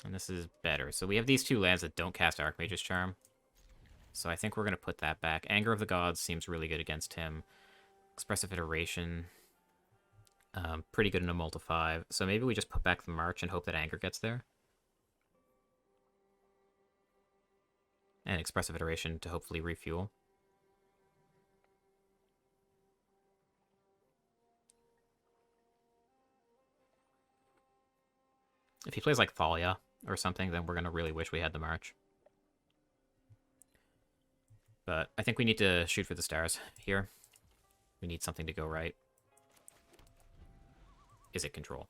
And this is better. So we have these 2 lands that don't cast Archmage's Charm. So I think we're going to put that back. Anger of the Gods seems really good against him. Expressive Iteration, pretty good in a multi 5. So maybe we just put back the March and hope that Anger gets there. And Expressive Iteration to hopefully refuel. If he plays like Thalia or something, then we're going to really wish we had the March. But I think we need to shoot for the stars here. We need something to go right. Is it control?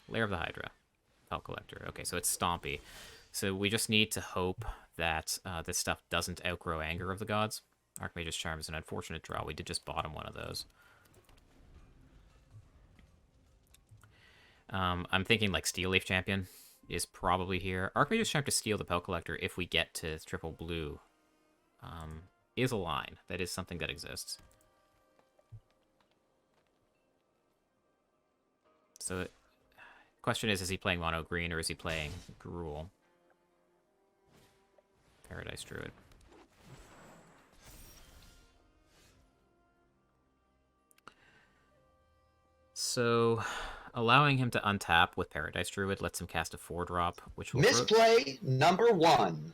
Lair of the Hydra. Felt Collector. Okay, so it's Stompy. So we just need to hope that this stuff doesn't outgrow Anger of the Gods. Archmage's Charm is an unfortunate draw. We did just bottom one of those. I'm thinking like Steel Leaf Champion is probably here. Archmage's Charm to steal the Pelt Collector if we get to triple blue is a line. That is something that exists. So the question is he playing mono green or is he playing Gruul? Paradise Druid. So allowing him to untap with Paradise Druid lets him cast a 4-drop, which will... Misplay number 1.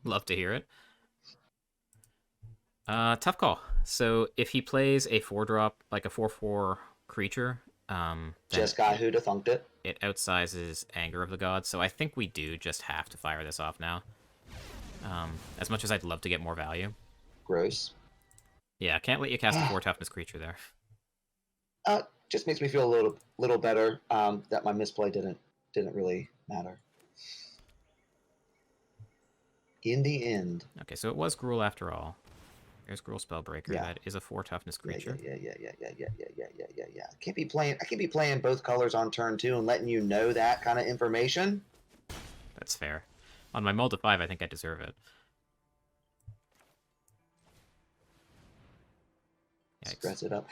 Love to hear it. Tough call. So if he plays a 4-drop, like a 4/4 creature, just got who defunct it. It outsizes Anger of the Gods, so I think we do just have to fire this off now. As much as I'd love to get more value. Gross. Yeah, can't let you cast a 4 toughness creature there. Just makes me feel a little better that my misplay didn't really matter. In the end. Okay, so it was Gruul after all. Here's Gruul Spellbreaker. Yeah. That is a 4 toughness creature. Yeah. I can't be playing both colors on turn 2 and letting you know that kind of information. That's fair. On my Multi 5, I think I deserve it. Yikes. Express it up.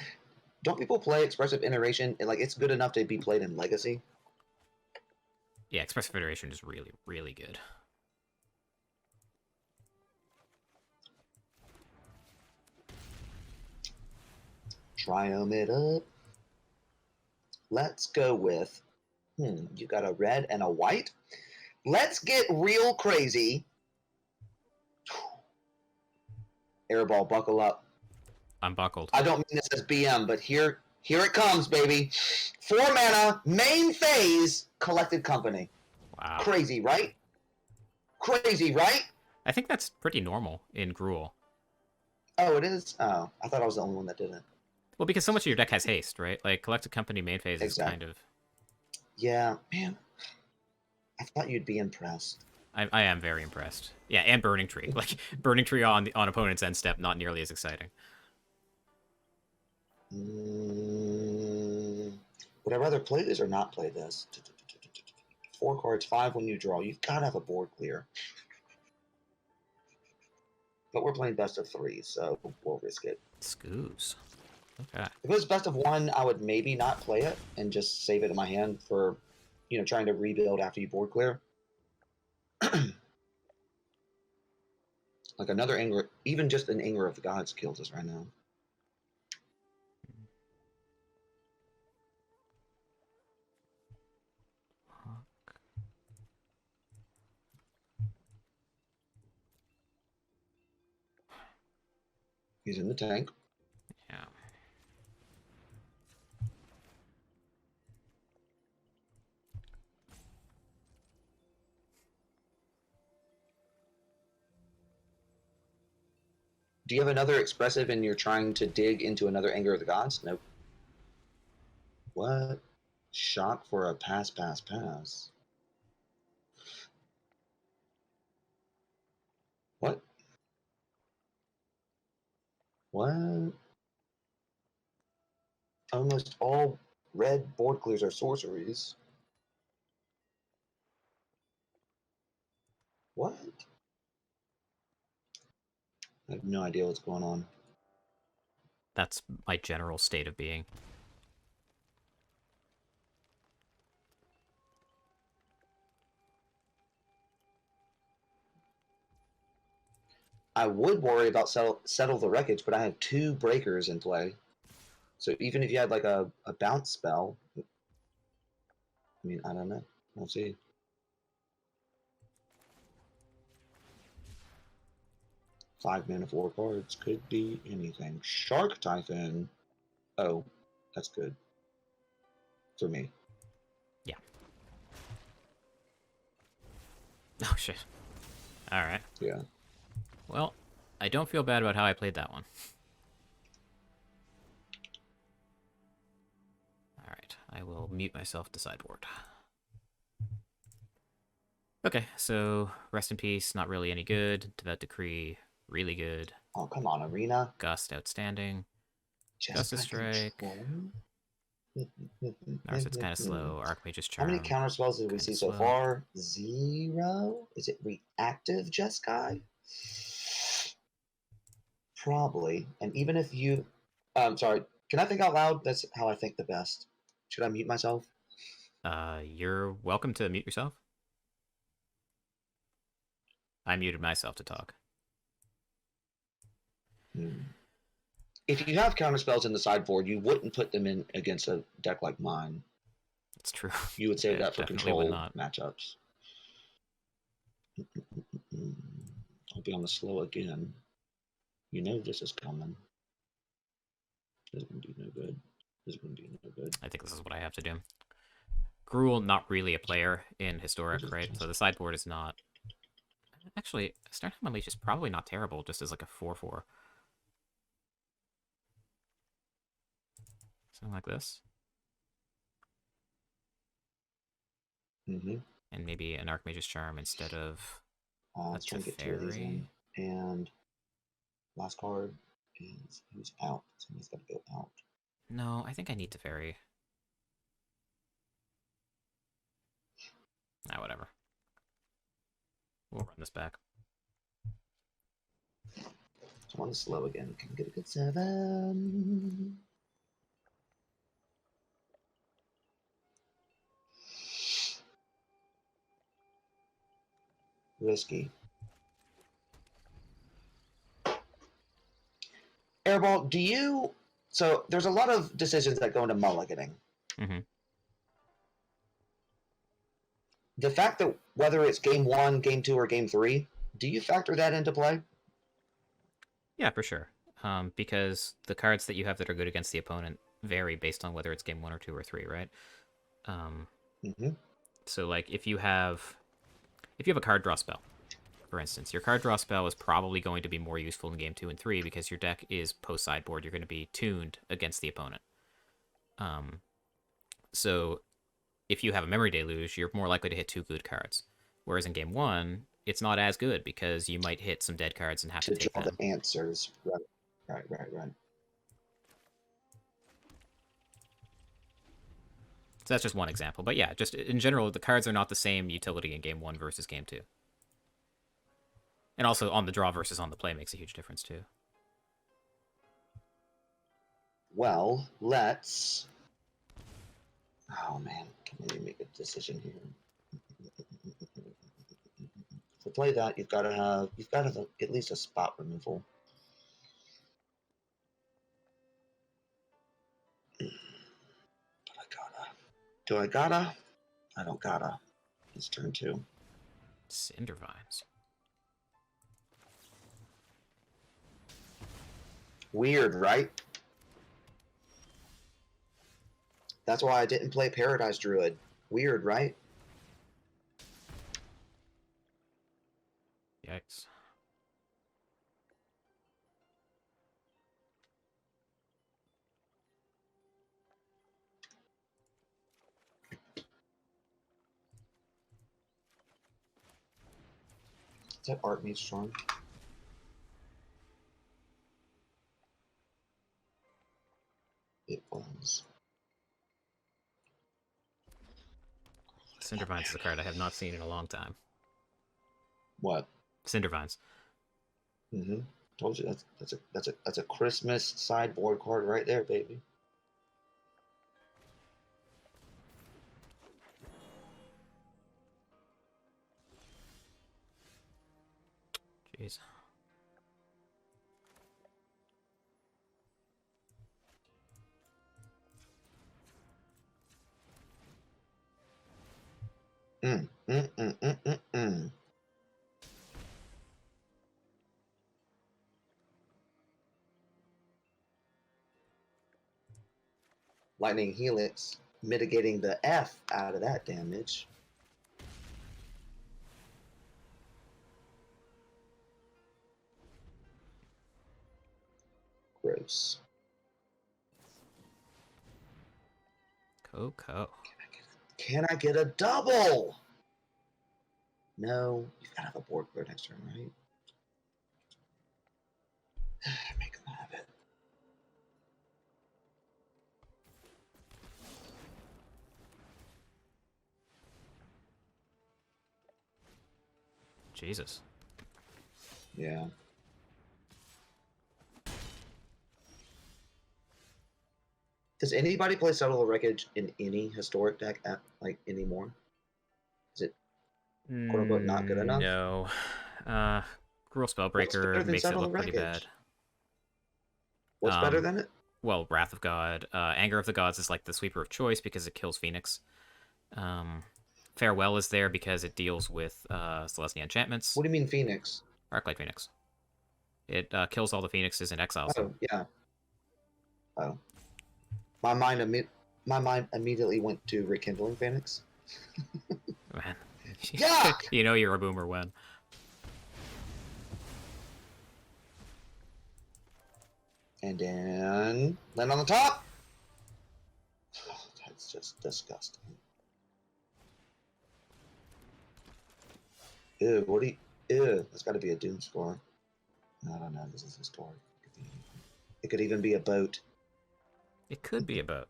Don't people play Expressive Iteration? Like, it's good enough to be played in Legacy. Yeah, Expressive Iteration is really, really good. Triumph it up. Let's go with, you got a red and a white. Let's get real crazy. Airball, buckle up. I'm buckled. I don't mean this as BM, but here it comes, baby. 4 mana, main phase, Collected Company. Wow. Crazy, right? Crazy, right? I think that's pretty normal in Gruul. Oh, it is? Oh, I thought I was the only one that didn't. Well, because so much of your deck has haste, right? Like, Collected Company main phase is Exactly. kind of... Yeah, man. I thought you'd be impressed. I am very impressed. Yeah, and Burning Tree. Like, Burning Tree on opponent's end step, not nearly as exciting. Would I rather play this or not play this? 4 cards, 5 when you draw. You've got to have a board clear. But we're playing best of 3, so we'll risk it. Scoos. Okay. If it was best of 1, I would maybe not play it and just save it in my hand for, trying to rebuild after you board clear. Like another Anger, even just an Anger of the Gods kills us right now. He's in the tank. Yeah. Do you have another expressive and you're trying to dig into another Anger of the Gods? Nope. What? Shock for a pass. What? What? Almost all red board clears are sorceries. What? I have no idea what's going on. That's my general state of being. I would worry about settle the wreckage, but I have 2 breakers in play. So even if you had like a bounce spell, I mean, I don't know. We'll see. Five mana, 4 cards. Could be anything. Shark Typhon. Oh, that's good. For me. Yeah. Oh, shit. Alright. Yeah. Well, I don't feel bad about how I played that one. Alright, I will mute myself to sideboard. Okay, so Rest in Peace, not really any good. Devout Decree, really good. Oh, come on, Arena. Gust, outstanding. Just Justice by Strike. control. Narset's kind of slow. Archmage's How Charm. many counter spells did we see so slow. far? 0? Is it reactive, Jeskai? Probably. And even if you... sorry. Can I think out loud? That's how I think the best. Should I mute myself? You're welcome to mute yourself. I muted myself to talk. If you have counter spells in the sideboard, you wouldn't put them in against a deck like mine. It's true. You would save Yeah, that for definitely would control not. matchups. I'll be on the slow again. You know this is coming. This is going to be no good. This is going to be no good. I think this is what I have to do. Gruul, not really a player in Historic, right? So the sideboard is not... Actually, Sternheim Unleashed is probably not terrible, just as like a 4/4. Something like this. Mm-hmm. And maybe an Archmage's Charm instead of Let's try to get 2 of these in. And last card is who's out. Somebody's got to go out. No, I think I need Teferi. Ah, whatever. We'll run this back. So one is slow again. Can get a good 7. Risky. Airball, do you... So there's a lot of decisions that go into mulliganing. Mm-hmm. The fact that whether it's game 1, game 2, or game 3, do you factor that into play? Yeah, for sure. because the cards that you have that are good against the opponent vary based on whether it's game 1 or 2 or 3, right? Mm-hmm. So like if you have a card draw spell, for instance, your card draw spell is probably going to be more useful in game 2 and 3 because your deck is post sideboard. You're going to be tuned against the opponent. So if you have a Memory Deluge, you're more likely to hit 2 good cards. Whereas in game 1, it's not as good because you might hit some dead cards and have to To take draw them. the answers. Right. So that's just one example. But yeah, just in general, the cards are not the same utility in game 1 versus game 2. And also on the draw versus on the play makes a huge difference too. Well, let's. Oh man, can we make a decision here? To play that, you've got to have at least a spot removal. But Do I gotta? I don't gotta. It's turn 2. Cindervines. Weird, right? That's why I didn't play Paradise Druid. Weird, right? Yikes. Is that Archmage Storm? It was. Cindervines is a card I have not seen in a long time. What? Cindervines. Mm-hmm. Told you that's a Christmas sideboard card right there, baby. Jeez. Mm. Lightning Helix mitigating the F out of that damage. Gross. Coco. Can I get a double? No, you've got to have a board clear next turn, right? Make them have it. Jesus. Yeah. Does anybody play Settle the Wreckage in any historic deck anymore? Is it quote unquote not good enough? No. Gruul What's better Spellbreaker than makes it Settle the look pretty Wreckage? bad. What's better than it? Well, Wrath of God. Anger of the Gods is like the sweeper of choice because it kills Phoenix. Farewell is there because it deals with Celestia enchantments. What do you mean Phoenix? Arclight Phoenix. It kills all the Phoenixes and exiles them. Oh, yeah. Oh. My mind immediately went to Rekindling Phoenix. Man. Yuck! You know you're a boomer when. And then land on the top. Oh, that's just disgusting. Ew, what do you... Ew, that's got to be a Doom score. I don't know, this is historic. It could even be a boat. It could be a boat.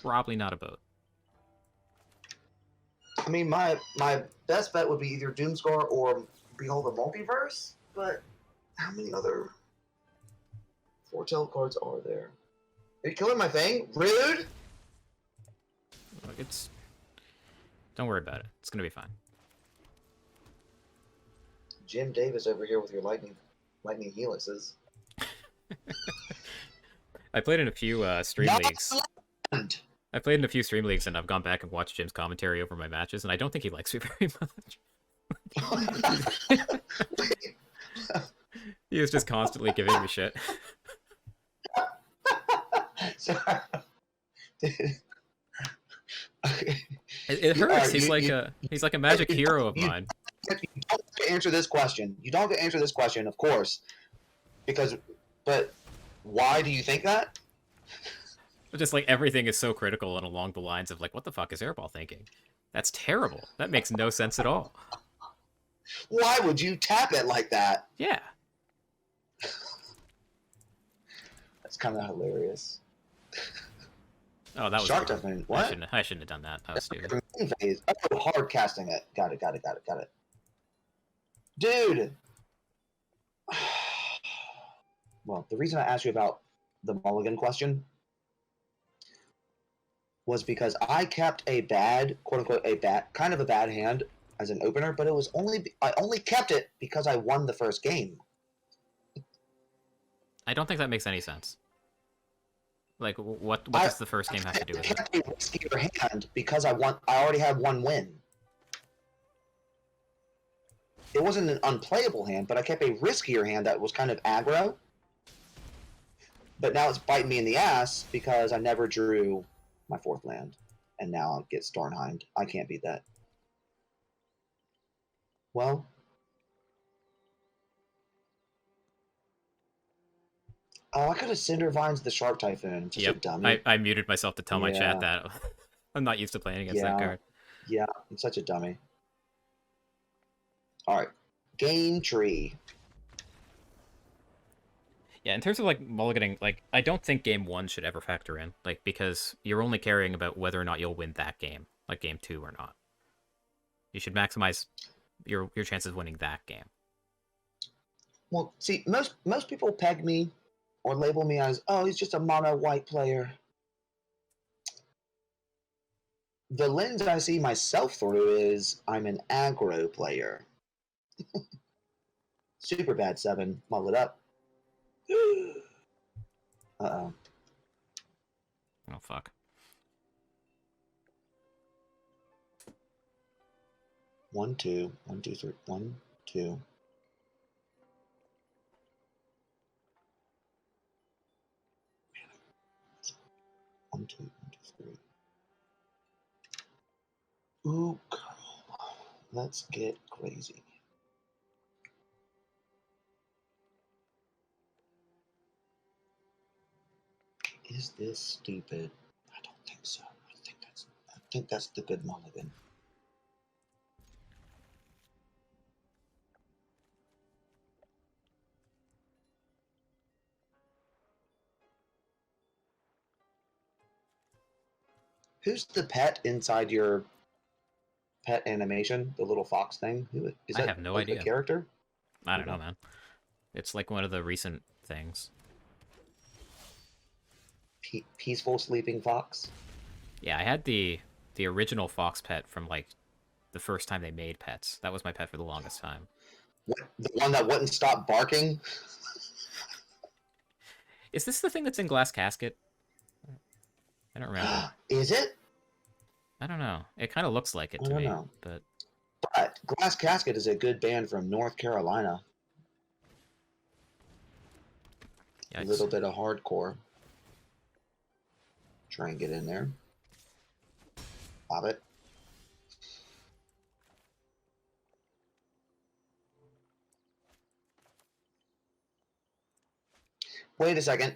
Probably not a boat. I mean, my best bet would be either Doomscar or Behold the Multiverse, but how many other foretell cards are there? Are you killing my thing? Rude! Look, it's... Don't worry about it. It's gonna be fine. Jim Davis over here with your lightning helixes. I played in a few stream Not leagues. land! I played in a few stream leagues, and I've gone back and watched Jim's commentary over my matches, and I don't think he likes me very much. He was just constantly giving me shit. So, dude. Okay. It You, hurts. you, He's like a magic hero of you mine. you don't have to answer this question. You don't have to answer this question, of course, but why do you think that? Just like everything is so critical and along the lines of like, what the fuck is Airball thinking? That's terrible. That makes no sense at all. Why would you tap it like that? Yeah. That's kind of hilarious. Oh, that was Shark stupid. Typhoon. What? I shouldn't have done that. That was stupid. Phase. Oh, hard casting it. Got it. Dude. Well, the reason I asked you about the mulligan question was because I kept a bad, quote unquote, kind of a bad hand as an opener, but I only kept it because I won the first game. I don't think that makes any sense. Like, what does the first game have to do with it? I kept a riskier hand because I already had one win. It wasn't an unplayable hand, but I kept a riskier hand that was kind of aggro. But now it's biting me in the ass because I never drew my fourth land. And now I get Stornheim. I can't beat that. Well. Oh, I could have Cinder Vines the Shark Typhoon. Just a dummy. I muted myself to tell my chat that I'm not used to playing against that card. Yeah, I'm such a dummy. Alright. Game tree. Yeah, in terms of like mulliganing, like I don't think game 1 should ever factor in, like because you're only caring about whether or not you'll win that game, like game 2 or not. You should maximize your chances of winning that game. Well, see, most people peg me or label me as, oh, he's just a mono white player. The lens I see myself through is I'm an aggro player. Super bad 7. Mull it up. Uh-oh. Oh, fuck. One, two, 3. 1, 2. One, two, 3. Ooh, girl. Let's get crazy. Is this stupid? I don't think so. I think that's the good mulligan. Who's the pet inside your pet animation? The little fox thing? Who is that? I have no like idea. A character? I don't know, man. It's like one of the recent things. Peaceful sleeping fox. Yeah, I had the original fox pet from like the first time they made pets. That was my pet for the longest time. What, the one that wouldn't stop barking? Is this the thing that's in Glass Casket? I don't remember. Is it? I don't know. It kind of looks like it to me, but Glass Casket is a good band from North Carolina. yikes. A little bit of hardcore. Try and get in there. Pop it. Wait a second.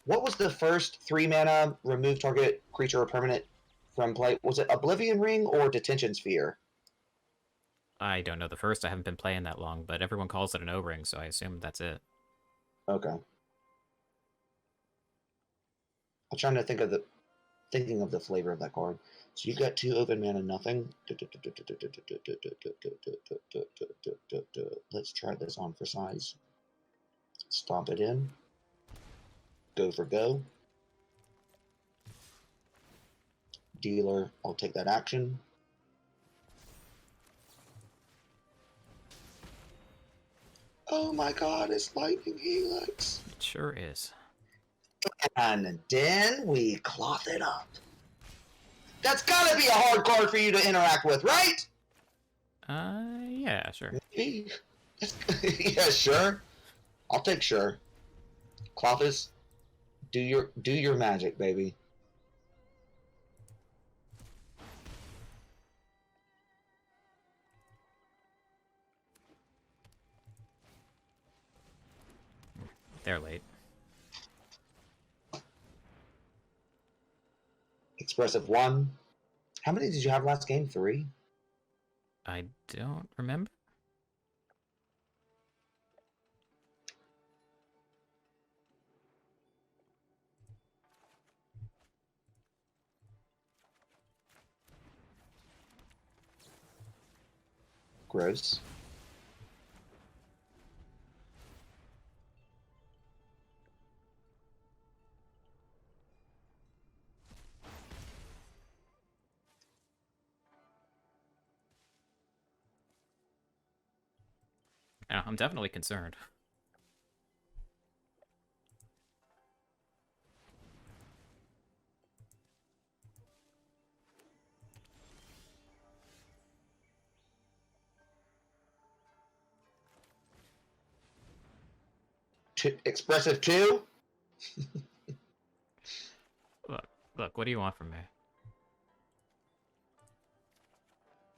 What was the first 3-mana remove target creature or permanent from play? Was it Oblivion Ring or Detention Sphere? I don't know the first. I haven't been playing that long, but everyone calls it an O-ring, so I assume that's it. Okay. I'm trying to thinking of the flavor of that card. So you got 2 open mana, nothing. Let's try this on for size. Stomp it in. Go for go. Dealer, I'll take that action. Oh my god, it's Lightning Helix. It sure is. And then we cloth it up. That's gotta be a hard card for you to interact with, right? Yeah, sure. Maybe. Yeah, sure. I'll take sure. Clovis, do your magic, baby. They're late. Expressive 1. How many did you have last game? 3? I don't remember. Gross. Yeah, I'm definitely concerned. Expressive 2? Look, what do you want from me?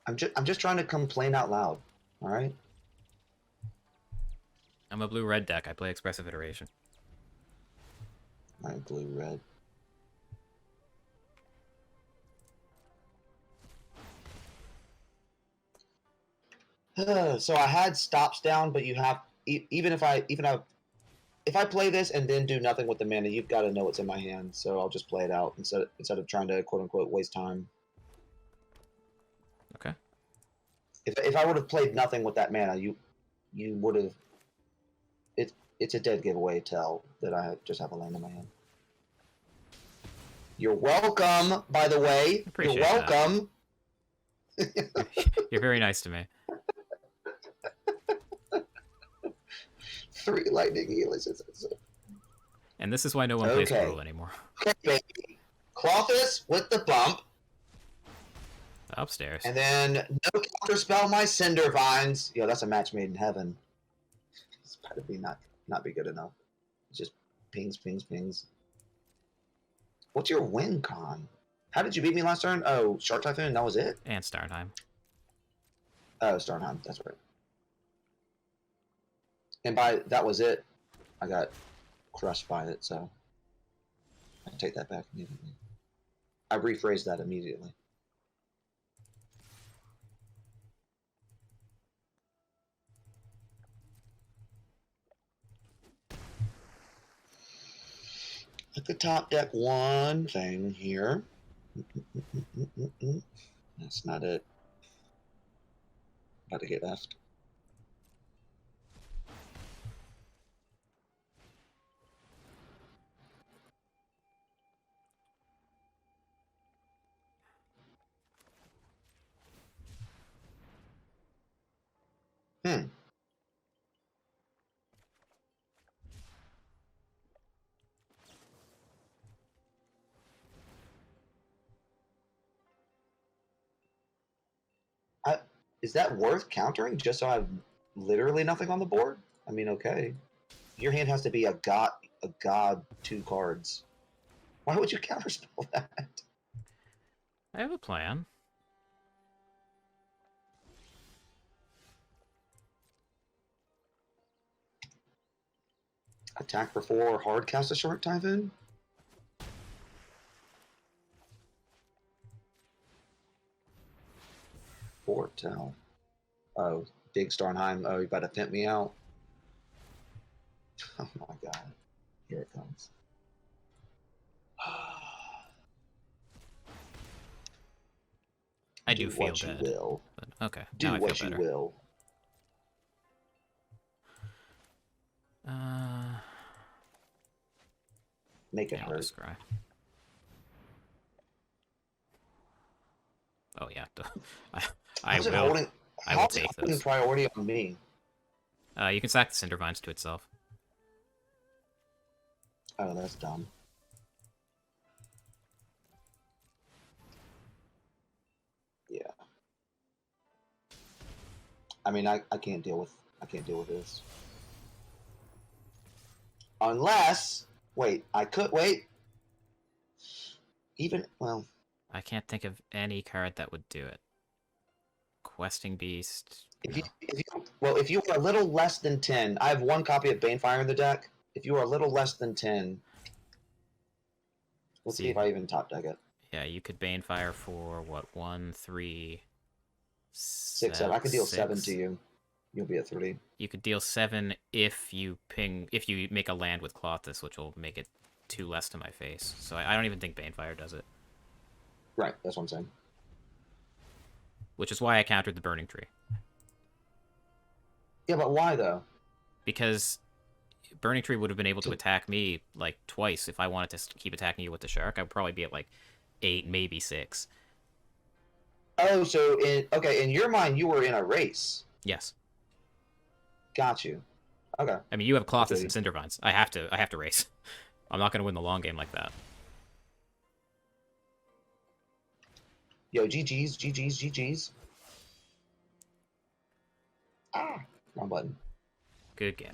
I'm just trying to complain out loud. All right. I'm a blue-red deck. I play Expressive Iteration. All right, blue red. So I had stops down, but you have even if I play this and then do nothing with the mana, you've got to know what's in my hand. So I'll just play it out instead of trying to quote unquote waste time. Okay. If I would have played nothing with that mana, you would have. It's a dead giveaway. Tell that I just have a land in my hand. You're welcome. By the way, Appreciate you're welcome. You're very nice to me. 3 lightning helixes. And this is why no one plays Okay. Gruul anymore. Okay, baby. Clothis with the bump, Upstairs. and then no counter spell my Cinder Vines. Yo, that's a match made in heaven. It's probably not be good enough. It's just pings, pings, pings. What's your win con? How did you beat me last turn? Oh, Shark Typhoon, that was it? And Starnheim. Oh, Starnheim, that's right. And by that was it, I got crushed by it, so I take that back immediately. I rephrased that immediately. At the top deck, one thing here. That's not it. About to get left. Is that worth countering just so I have literally nothing on the board? I mean, okay. Your hand has to be a god 2 cards. Why would you counterspell that? I have a plan. Attack for 4, hard cast a Short Typhoon? Foretell. Oh, big Starnheim. Oh, you about to pimp me out? Oh my god. Here it comes. I do feel what dead. you will. But okay, Do now I what feel you better. will. Make it Yeah, I'll hurt. just scry. Oh yeah, I How's it will. holding? I will How's it take holding this. priority on me? You can sack the Cinder Vines to itself. Oh, that's dumb. Yeah. I mean, I can't deal with this. Unless, wait, I could wait. Even well, I can't think of any card that would do it. Questing Beast. if you are a little less than 10, I have one copy of Banefire in the deck. If you are a little less than 10, let's see if I even top deck it. Yeah, you could Banefire for what? 1, 3, 6, 7. I can deal 7 to you. You'll be at 3. You could deal 7 if you make a land with Clothis, which will make it 2 less to my face. So I don't even think Banefire does it. Right, that's what I'm saying. Which is why I countered the Burning Tree. Yeah, but why though? Because Burning Tree would have been able to attack me like twice if I wanted to keep attacking you with the Shark. I would probably be at like 8, maybe 6. Oh, so in your mind you were in a race. Yes. Got you. Okay. I mean, you have Clothis and Cindervines. I have to race. I'm not going to win the long game like that. Yo, GG's, GG's, GG's. Ah, wrong button. Good game.